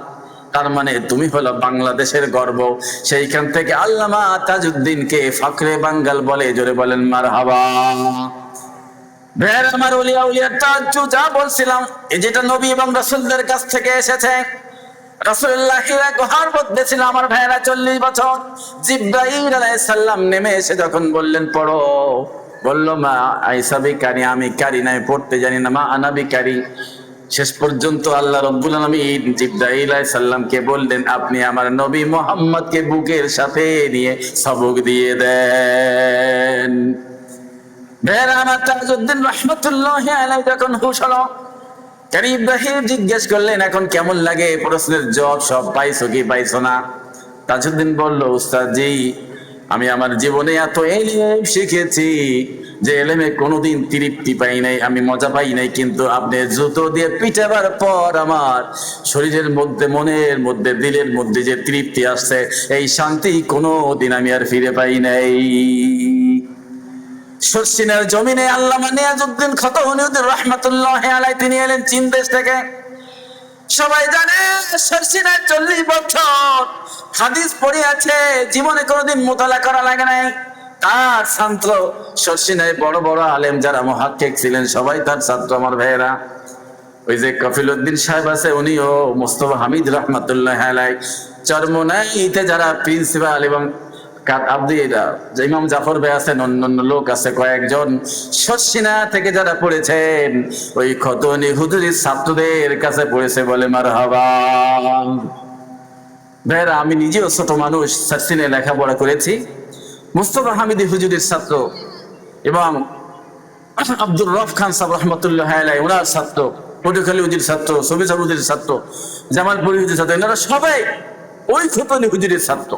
তার মানে তুমি হলো বাংলাদেশের গর্ব। সেইখান থেকে আল্লামা তাজউদ্দিনকে ফখরে বাঙ্গাল বলে। জোরে বলেন মারহাবা। ভাইয়ের আমার, উলিয়া তাজ্জু যা বলছিলাম এই যেটা নবী এবং রাসূলদের কাছ থেকে এসেছে। রাসূলুল্লাহ হিরা গুহার মধ্যে ছিল আমার ভাইয়েরা 40 বছর। জিবরাইল আলাইহিস সালাম নেমে এসে যখন বললেন পড়ো, বলল মা আইসা বিকারি, আমি কারি নাই, পড়তে জানি না, মা আনা বিকারি। শেষ পর্যন্ত আল্লাহ রাব্বুল আলামিন জিবরাইল আলাইহিস সালামকে বললেন আপনি আমার নবী মুহাম্মদকে বুকের সাথে নিয়ে সবক দিয়ে দেন। ভাইয়েরা আমার, তাজউদ্দিন রহমতুল্লাহি আলাইহি যখন হুঁশ হলো, ইব্রাহিম জিজ্ঞেস করলেন এখন কেমন লাগে? প্রশ্নের জবাব সব পাইছো কি পাইছো না? তাজউদ্দিন বলল উস্তাদ জি, আমি আমার জীবনে এত এলেম শিখেছি যে এলেমে কোনোদিন তৃপ্তি পাই নাই, আমি মজা পাই নাই, কিন্তু আপনি জুতো দিয়ে পিটাবার পর আমার শরীরের মধ্যে, মনের মধ্যে, দিলের মধ্যে যে তৃপ্তি আসছে, এই শান্তি কোনোদিন আমি আর ফিরে পাই নাই। শর্ষিনার জমিনে আল্লামা নিয়াজউদ্দিন খতনুদ্দিন রহমাতুল্লাহি আলাইহি তিনি এলেন চীন দেশ থেকে। সবাই জানে শর্ষিনার 40 বছর হাদিস পড়ে আছে, জীবনে কোনোদিন মুতালা করা লাগে নাই। তার ছাত্র শর্ষিনায় বড় বড় আলেম যারা মুহাক্কিক ছিলেন সবাই তার ছাত্র আমার ভাইয়েরা। ওই যে কফিলউদ্দিন সাহেব আছে উনিও, মুস্তাফা হামিদ রহমাতুল্লাহি আলাইহি চরমোনাইতে যারা প্রিন্সিপাল এবং ইমাম জাফর ভাই আছেন, অন্যান্য লোক আছে কয়েকজন, শর্ষিনা থেকে যারা পড়েছেন ওই খতনি হুজুরির ছাত্রদের কাছে পড়েছে। বলে মারহাবা। ভাইরা, আমি নিজেও ছোট মানুষ, শর্ষিনায় লেখাপড়া করেছি। মুস্তাফা হামিদি হুজুরের ছাত্র এবং আব্দুর রফ খান সাহেব রহমতুল্লাহ আলাইহি ওনার ছাত্র, পটুখালী হুজুর ছাত্র, সবিতা হুজুরের ছাত্র, জামালপুরি হুজুর ছাত্র, এনারা সবাই ওই খতনি হুজুরের ছাত্র।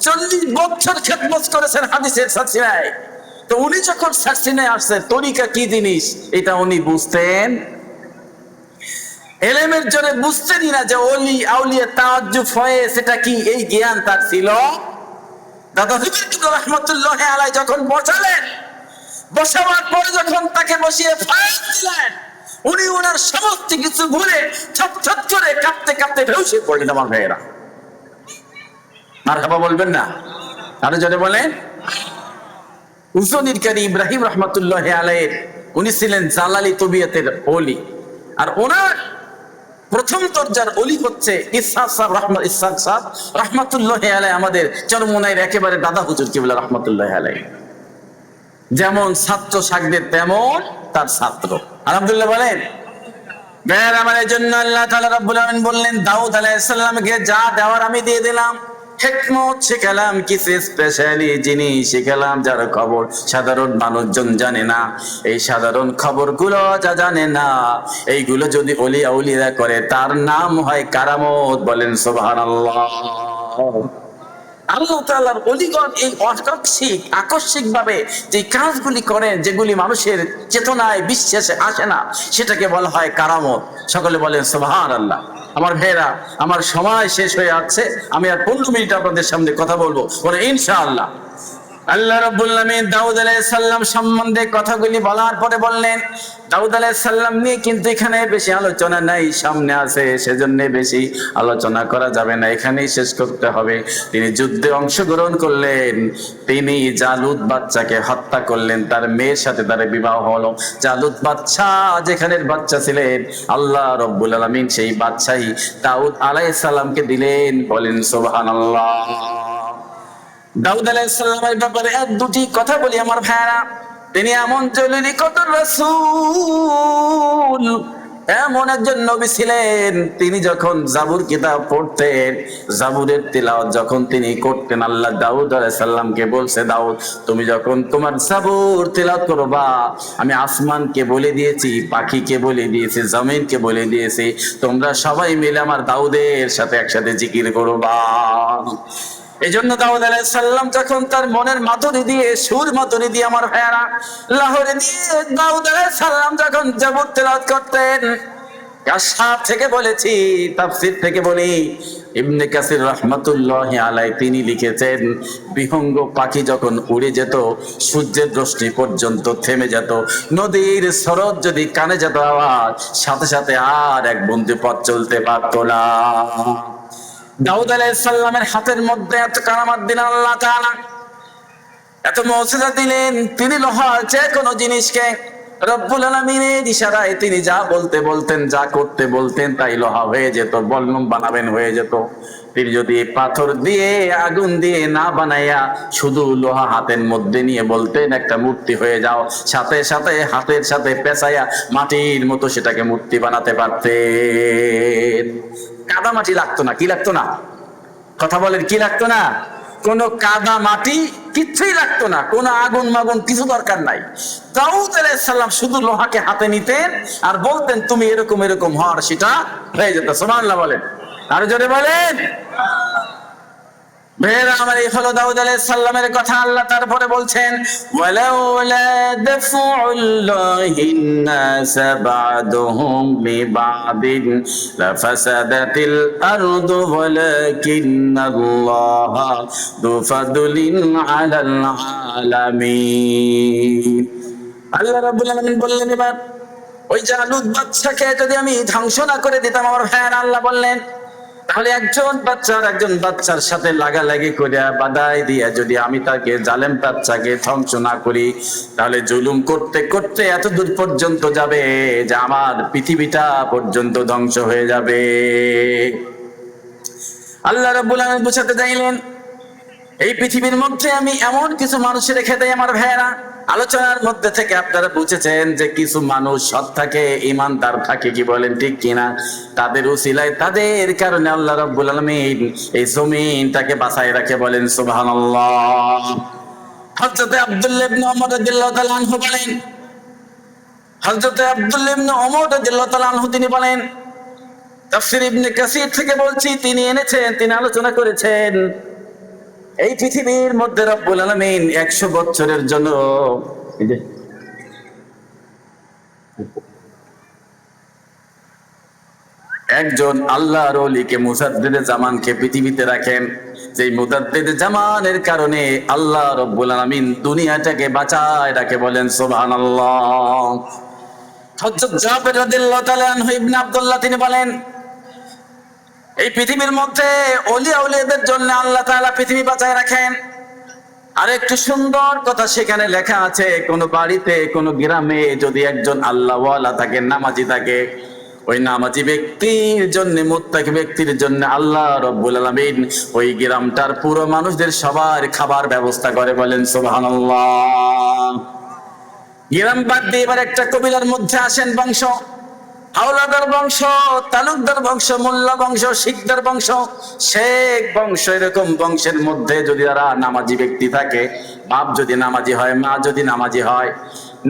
40 বছর খেদমত করেছেন হাদিসের শর্ষিনায়। তো উনি যখন শর্ষিনায় আসছে তরিকা কি জিনিস এটা উনি বুঝতেন। এলেমের জন্য বুঝতেনই না যে ওলি আউলিয়া তাওয়াজ্জুহ ফয়েজ সেটা কি, এই জ্ঞান তার ছিল। দাদা হুজুর রহমতুল্লাহি আলাইহি যখন বসালেন, বসাবার পরে যখন তাকে বসিয়ে ফয়েজ দিলেন, উনি ওনার সমস্ত কিছু ভুলে ছটছট করে কাঁপতে কাঁপতে বেহুশ পড়লেন। আমার ভাইয়েরা, মারহাবা বলবেন না? আরো জোরে বলেন। উসনির কারি ইব্রাহিম রহমতুল্লাহি আলাইহি উনি ছিলেন জালালি তবিয়তের ওলি। আর ওনার প্রথম দরজার ওলি হচ্ছে ইসহাক সাহেব রহমতুল্লাহি আলাইহি, আমাদের চরমোনাইয়ের একেবারে দাদা হুজুর কিবলা রহমতুল্লাহি আলাইহি। যেমন ছাত্র শাগদের তেমন তার ছাত্র। আলহামদুলিল্লাহ বলেন। ভাইয়েরা আমার, এই জন্য আল্লাহ তাআলা রাব্বুল আলামিন বললেন দাউদ আলাইহিস সালামকে যা দেওয়ার আমি দিয়ে দিলাম। হিকমত শিখালাম, কিছু স্পেশালি জিনিস শিখালাম যার খবর সাধারণ মানুষজন জানে না। এই সাধারণ খবরগুলো যা জানে না, এইগুলো যদি ওলি আউলিয়া করে তার নাম হয় কারামত। বলেন সুবহানাল্লাহ। আল্লাহ তাআলার ওলিগণ এই আকস্মিক ভাবে যে কাজগুলি করেন, যেগুলি মানুষের চেতনায় বিশ্বাসে আসে না, সেটাকে বলা হয় কারামত। সকলে বলেন সুবহানাল্লাহ। আমার ভাইয়েরা, আমার সময় শেষ হয়ে যাচ্ছে, আমি আর 15 মিনিট আপনাদের সামনে কথা বলবো বলে ইনশাআল্লাহ। আল্লাহ রাব্বুল আলামিন দাউদ আলাইহিস সালাম সম্বন্ধে কথাগুলি বলার পরে বললেন, দাউদ আলাইহিস সালাম নিয়ে কিন্তু এখানে বেশি আলোচনা নাই, সামনে আছে, সেজন্য বেশি আলোচনা করা যাবে না, এখানেই শেষ করতে হবে। তিনি যুদ্ধে অংশগ্রহণ করলেন, তিনি জালুত বাচ্চাকে হত্যা করলেন, তার মেয়ের সাথে তার বিবাহ হলো। জালুত বাচ্চা যেখানের বাচ্চা ছিলেন, আল্লাহ রাব্বুল আলামিন সেই বাচ্চাই দাউদ আলাইহিস সালামকে দিলেন। বলেন সুবহানাল্লাহ। দাউদ আলাইহিস সালামের ব্যাপারে এক দুটি কথা বলি আমার ভাইরা। তিনি এমন জলিল কদর রাসূল, এমন একজন নবী ছিলেন, তিনি যখন জাবুর কিতাব পড়তেন, জাবুরের তিলাওয়াত যখন তিনি করতেন, আল্লাহ দাউদ আলাইহিস সালামকে বলছে, দাউদ তুমি যখন তোমার জাবুর তিলাওয়াত করবা, আমি আসমানকে বলে দিয়েছি, পাখিকে বলে দিয়েছি, জমিনকে বলে দিয়েছি, তোমরা সবাই মিলে আমার দাউদের সাথে একসাথে জিকির করবা। এই জন্য দাউদ আলাইহিস সালাম যখন তার মনের মাধুরী দিয়ে, সুর মাধুরী দিয়ে আমার ভাইয়ারা, লাহোরে দিয়ে দাউদ আলাইহিস সালাম যখন জাবুর তেলাওয়াত করতেন, কাশফ থেকে বলেছি, তাফসীর থেকে বলি, ইবনে কাসির রাহমাতুল্লাহি আলাইহি তিনি লিখেছেন, বিহঙ্গ পাখি যখন উড়ে যেত, সূর্যের রশ্মি পর্যন্ত থেমে যেত, নদীর স্রোত যদি কানে যেত আওয়াজ, সাথে সাথে আর এক বন্ধু পথ চলতে পারত না। দাউদ আলাইহিস সালামের হাতের মধ্যে এত কারামাত দিলেন আল্লাহ তাআলা, এত মুজিজা দিলেন, তিনি লোহার যে কোনো জিনিসকে রব্বুল আলামিনের ইশারায় তিনি যা বলতে বলতেন, যা করতে বলতেন, তাই লোহা হয়ে যেত, বললম বানাবেন হয়ে যেত। তিনি যদি পাথর দিয়ে, আগুন দিয়ে না বানাইয়া শুধু লোহা হাতের মধ্যে নিয়ে বলতেন একটা মূর্তি হয়ে যাও, সাথে সাথে হাতের সাথে পেঁচাইয়া মাটির মতো সেটাকে মূর্তি বানাতে পারতেন। কাদা মাটি লাগতো না, কি লাগতো না? কথা বলেন, কি লাগতো না? কোনো কাদা মাটি কিচ্ছুই লাগতো না, কোনো আগুন মাগুন কিছু দরকার নাই। দাউদ আলাইহিস সালাম শুধু লোহাকে হাতে নিতেন আর বলতেন তুমি এরকম এরকম হওয়ার, সেটা হয়ে যেত। সুবহানাল্লাহ বলেন, আরো জোরে বলেন। ভাইয়েরা আমার, এই হলো দাউদ আলাইহিস সালামের কথা। আল্লাহ তারপরে বলছেন, ওয়ালাউলা দাফউল্লাহিন নাস বা'দুহুম বিবা'দিন লাফাসাদাতিল আরদু ওয়ালাকিন্নাল্লাহা যু ফাদলিন আলাল আলামিন। আল্লাহ রাব্বুল আলামিন বললেন, এবার ওই জালুত বাদশাকে যদি আমি ধ্বংস না করে দিতাম, আমার ভাইয়েরা, আল্লাহ বললেন, তাহলে একজন বাচ্চার সাথে লাগালাগি করে বাদাই দিয়া যদি আমি তাকে, জালেম বাচ্চাকে ধ্বংস না করি, তাহলে জুলুম করতে করতে এত দূর পর্যন্ত যাবে যে আমার পৃথিবীটা পর্যন্ত ধ্বংস হয়ে যাবে। আল্লাহ রাব্বুল আলামিন বুঝাতে চাইলেন, এই পৃথিবীর মধ্যে আমি এমন কিছু মানুষ রেখে দেই আমার ভাইয়েরা। আলোচনার মধ্যে থেকে আপনারা বুঝেছেন যে কিছু মানুষ সৎ থাকে, ইমানদার থাকে, কি বলেন ঠিক কিনা? তাদের উসিলায়, তাদের কারণে আল্লাহ রাব্বুল আলামিন এই জমিনটাকে বাঁচায় রাখে, বলেন সুবহানাল্লাহ। হযরত আব্দুল্লাহ ইবনে ওমর রাদিয়াল্লাহু তাআলা আনহু বলেন, হযরত আব্দুল্লাহ ইবনে ওমর রাদিয়াল্লাহু তাআলা আনহু তিনি বলেন, তাফসীর ইবনে কাসির থেকে বলছি, তিনি এনেছেন, তিনি আলোচনা করেছেন, এই পৃথিবীর মধ্যে রব্বুল আলামিন 100 বছরের জন্য একজন আল্লাহর ওলিকে, মুজাদ্দিদে জামানকে পৃথিবীতে রাখেন, যে মুজাদ্দিদে জামানের কারণে আল্লাহ রব্বুল আলামিন দুনিয়াটাকে বাঁচায় রাখে, বলেন সুবহানাল্লাহ। হযরত জাবের রাদিয়াল্লাহু তাআলা আনহু ইবনে আব্দুল্লাহ তিনি বলেন, এই পৃথিবীর মধ্যে ওলিয়া উলিয়াদের জন্য আল্লাহ তাআলা পৃথিবী বাঁচায় রাখেন। আর একটু সুন্দর কথা সেখানে লেখা আছে, কোন বাড়িতে, কোন গ্রামে যদি একজন আল্লাহওয়ালা থাকে, নামাজি থাকে, ওই নামাজি ব্যক্তির জন্য, মুত্তাকি ব্যক্তির জন্য আল্লাহ রব্বুল আলামিন ওই গ্রামটার পুরো মানুষদের সবার খাবার ব্যবস্থা করে, বলেন সুবহানাল্লাহ। গ্রাম বাদ দিয়ে এবার একটা কবিলার মধ্যে আসেন, বংশ, হাওলাদার বংশ, তালুকদার বংশ, মোল্লা বংশ, শিকদার বংশ, শেখ বংশ, এরকম বংশের মধ্যে যদি যারা নামাজি ব্যক্তি থাকে, বাপ যদি নামাজি হয়, মা যদি নামাজি হয়,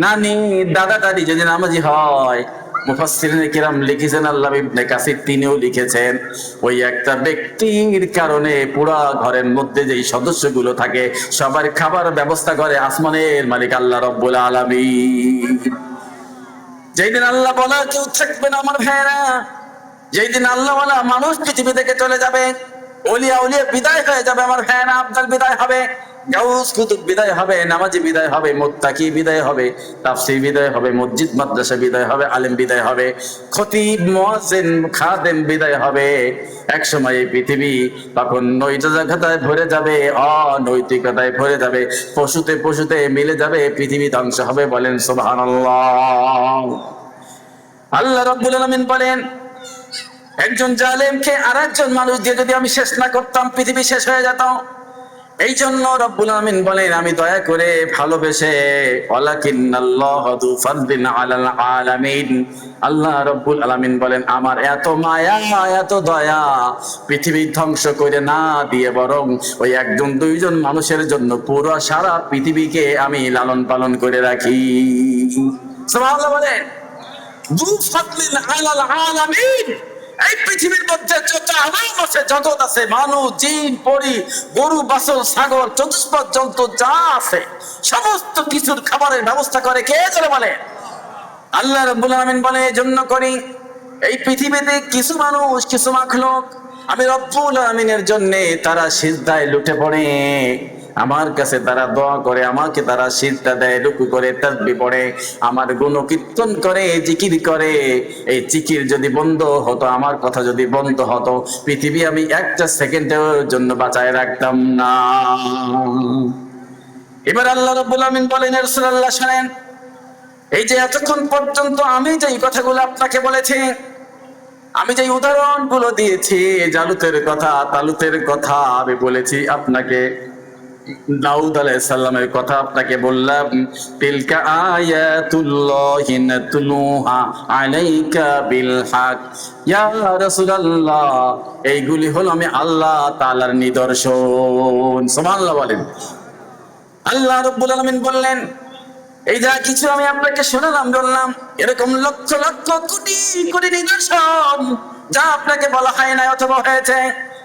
নানি, দাদা, দাদি যদি নামাজি হয়, মুফাসসিরিনে কিরাম লিখেছেন, আল্লামা ইবনে কাসির তিনিও লিখেছেন, ওই একটা ব্যক্তির কারণে পুরা ঘরের মধ্যে যেই সদস্যগুলো থাকে সবার খাবার ব্যবস্থা করে আসমানের মালিক আল্লাহ রব্বুল আলামিন। যেই দিন আল্লাহ বলা কেউ থাকবে না আমার ভাইয়েরা, যেই দিন আল্লাহ বলা মানুষ পৃথিবী থেকে চলে যাবে, ওলিয়া উলিয়া বিদায় হয়ে যাবে আমার ভাইয়েরা, আব্দাল বিদায় হবে, গাউস কুতুব বিদায় হবে, নামাজি বিদায় হবে, মুত্তাকি বিদায় হবে, তাফসীর বিদায় হবে, মসজিদ মাদ্রাসা বিদায় হবে, আলেম বিদায় হবে, খতিব, মুয়াজ্জিন, খাদেম বিদায় হবে। এক সময় এই পৃথিবী তখন নৈতিকতায় ভরে যাবে, অনৈতিকতায় ভরে যাবে, পশুতে পশুতে মিলে যাবে, পৃথিবী ধ্বংস হবে, বলেন সুবহানাল্লাহ। আল্লাহ রাব্বুল আলামিন বলেন, একজন জালেমকে আরেকজন মানুষ দিয়ে যদি আমি শেষ না করতাম, পৃথিবী শেষ হয়ে যেত। এই জন্য রব্বুল আলামিন বলেন, আমি দয়া করে ভালোবেসে, ওয়ালাকিন্নাল্লাহা যু ফাদলিন আলাল আলামিন, আল্লাহ রব্বুল আলামিন বলেন, আমার এত মায়া, এত দয়া, পৃথিবী ধ্বংস করে না দিয়ে বরং ওই একজন দুইজন মানুষের জন্য পুরো সারা পৃথিবীকে আমি লালন পালন করে রাখি। সুবহানাল্লাহ বলেন, যু ফাদলিন আলাল আলামিন, এই পৃথিবীর মধ্যে যত আরাম আছে, জগৎ আছে, মানুষ, জিন, পরি, গরু, বাছুর, ছাগল, চতুষ্পদ জন্তু যা আছে সমস্ত কিছুর খাবারের ব্যবস্থা করে কে করে বলে? আল্লাহ রাব্বুল আলামিন বলে এজন্য করি এই পৃথিবীতে কিছু মানুষ, কিছু মাখলুক আমি রব্বুল আলামিনের জন্য তারা সিজদায় লুটে পড়ে, আমার কাছে তারা দোয়া করে, আমাকে তারা সিজদা দেয়, রুকু করে, তাসবিহ পড়ে, আমার গুণকীর্তন করে, জিকির করে। এই জিকির যদি বন্ধ হতো, আমার কথা যদি বন্ধ হতো, পৃথিবী আমি একটা সেকেন্ডের জন্য বাঁচায় রাখতাম না। এবার আল্লাহ রাব্বুল আলামিন বলেন, ইয়া রাসূলুল্লাহ শুনেন, এই যে এতক্ষণ পর্যন্ত আমি যে কথাগুলো আপনাকে বলেছি, আমি যে উদাহরণগুলো দিয়েছি, জালুতের কথা, তালুতের কথা আমি বলেছি আপনাকে, দাউদ আলাইহিস সালামের কথা আপনাকে বললাম, তিলকা আয়াতুল্লাহি নাতলুহা আলাইকা বিল হক ইয়া রাসূলুল্লাহ, এইগুলি হলো আমি আল্লাহ তাআলার নিদর্শন। সুবহানাল্লাহ বলেন। আল্লাহ রাব্বুল আলামিন বললেন, এই যা কিছু আমি আপনাকে শোনালাম, বললাম, এরকম লক্ষ লক্ষ কোটি কোটি নিদর্শন যা আপনাকে বলা হয় না অথবা হয়েছে,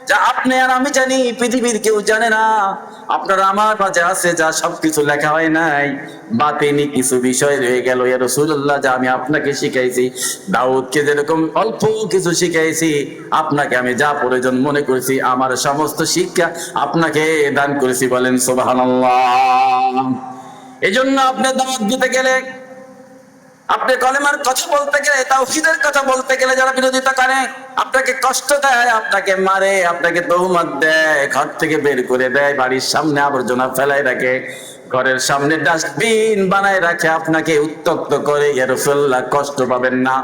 যা আপনি আর আমি জানি, পৃথিবীর কেউ জানে না, আপনার আমার মাঝে আছে, যা সবকিছু লেখা হয় নাই, বাতিনি কিছু বিষয় রয়ে গেল। ইয়া রাসূলুল্লাহ, যা আমি আপনাকে শিখাইছি, দাউদকে যেরকম অল্প কিছু শিখাইছি, আপনাকে আমি যা প্রয়োজন মনে করেছি, আমার সমস্ত শিক্ষা আপনাকে দান করেছি। বলেন সুবহানাল্লাহ। এই জন্য আপনি দাওয়াত দিতে গেলে, আপনি কলেমার কথা বলতে গেলে, তাওহীদের কথা বলতে গেলে যারা বিরোধিতা করে, আপনাকে কষ্ট দেয়, আপনাকে মারে, আপনাকে তহমত দেয়, ঘর থেকে বের করে দেয়, বাড়ির সামনে আবর্জনা ফেলায় রাখে, ঘরের সামনে ডাস্টবিন বানায় রাখে, আপনাকে উত্তক্ত করে, ইয়া রাসূলুল্লাহ কষ্ট পাবেন না।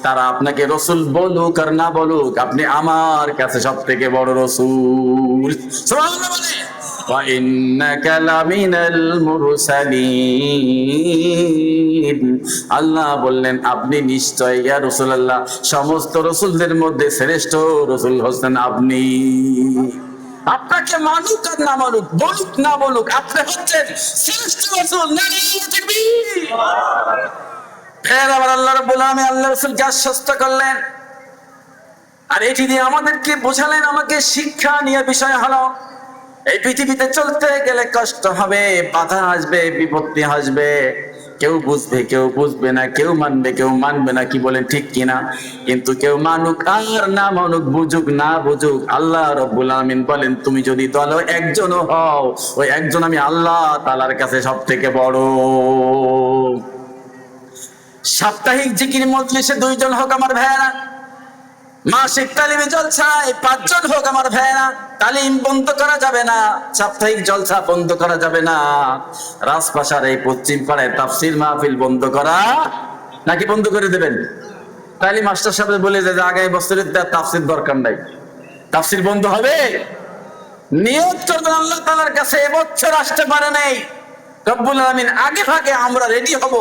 তারা আপনাকে রসুল বলুক আর না বলুক, আপনি আমার কাছে সব থেকে বড় রসুল। সুবহানাল্লাহ বলে। وَإِنَّكَ لَمِنَ الْمُرْسَلِينَ, আল্লাহ বললেন আপনি নিশ্চয় ইয়া রাসূলুল্লাহ সমস্ত রাসূলদের মধ্যে শ্রেষ্ঠ রাসূল হচ্ছেন আপনি। আপনাকে মানুক আর না মানুক, বলুক না বলুক, আপনি হচ্ছেন শ্রেষ্ঠ রাসূল। ফের আবার আল্লাহ রাব্বুল আলামিন আল্লাহ রাসূলকে আশ্বস্ত করলেন, আর এটি দিয়ে আমাদেরকে বোঝালেন, আমাকে শিক্ষা নিয়ে বিষয় হলো, এই পৃথিবীতে চলতে গেলে কষ্ট হবে, বাধা আসবে, বিপত্তি আসবে, কেউ বুঝবে কেউ বুঝবে না, কেউ মানবে কেউ মানবে না, কি বলেন ঠিক কিনা? কিন্তু কেউ মানুক আর না মানুক, বুঝুক না বুঝুক, আল্লাহ রাব্বুল আলামিন বলেন তুমি যদি দলে একজনও হও, ওই একজন আমি আল্লাহ তাআলার কাছে সব থেকে বড়। সাপ্তাহিক জিকির মজলিসে 2 জন হোক আমার ভাইয়েরা, মাসিক তালিমে জলসায় 5 জন হোক আমার ভাইয়েরা, তালিম বন্ধ করা যাবে না, সাপ্তাহিক জলসা বন্ধ করা যাবে না, রাজপাশার এই পশ্চিম পাড়ায় তাফসীর মাহফিল বন্ধ করা নাকি বন্ধ করে দেবেন? তাইলে মাস্টার সাহেব বলে যে আগামী বছরের তাফসীর দরকার নাই, তাফসীর বন্ধ হবে? নিয়ত করবেন আল্লাহ তাআলার কাছে, এবছর আসতে পারে নাই, রব্বুল আলামিন আগে ভাগে আমরা রেডি হব,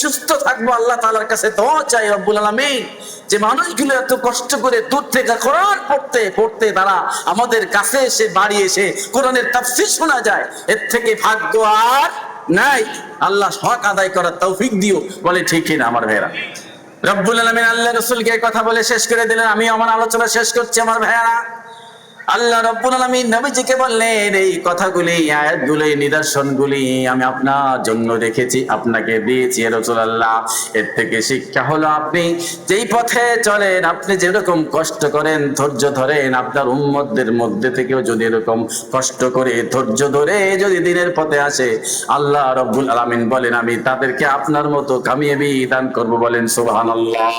সুস্থ থাকবো, আল্লাহ তাআলার কাছে দোয়া চাই রব্বুল আলামিন, যে মানুষগুলো এত কষ্ট করে দূর থেকে কোরআন পড়তে পড়তে তারা আমাদের কাছে এসে, বাড়ি এসে কোরআনের তাফসীর শোনা যায়, এর থেকে ভাগ্য আর নাই। আল্লাহ হক আদায় করার তৌফিক দিও। বলে ঠিক কিনা আমার ভাইয়েরা? রব্বুল আলামিন আল্লাহ রাসূলকে কথা বলে শেষ করে দিলেন, আমি আমার আলোচনা শেষ করছি আমার ভাইয়েরা। আল্লাহ রাব্বুল আলামিন নবীজিকে বললেন, এই কথাগুলি, আয়াতগুলি, নিদর্শনগুলি আমি আপনার জন্য রেখেছি, আপনাকে দিয়েছি ইয়া রাসূলুল্লাহ। এর থেকে শিক্ষা হলো, আপনি যেই পথে চলেন, আপনি যেরকম কষ্ট করেন, ধৈর্য ধরেন, আপনার উম্মতদের মধ্যে থেকেও যদি এরকম কষ্ট করে, ধৈর্য ধরে যদি দিনের পথে আসে, আল্লাহ রাব্বুল আলামিন বলেন আমি তাদেরকে আপনার মতো কামিয়াবি দান করব। বলেন সুবহানাল্লাহ।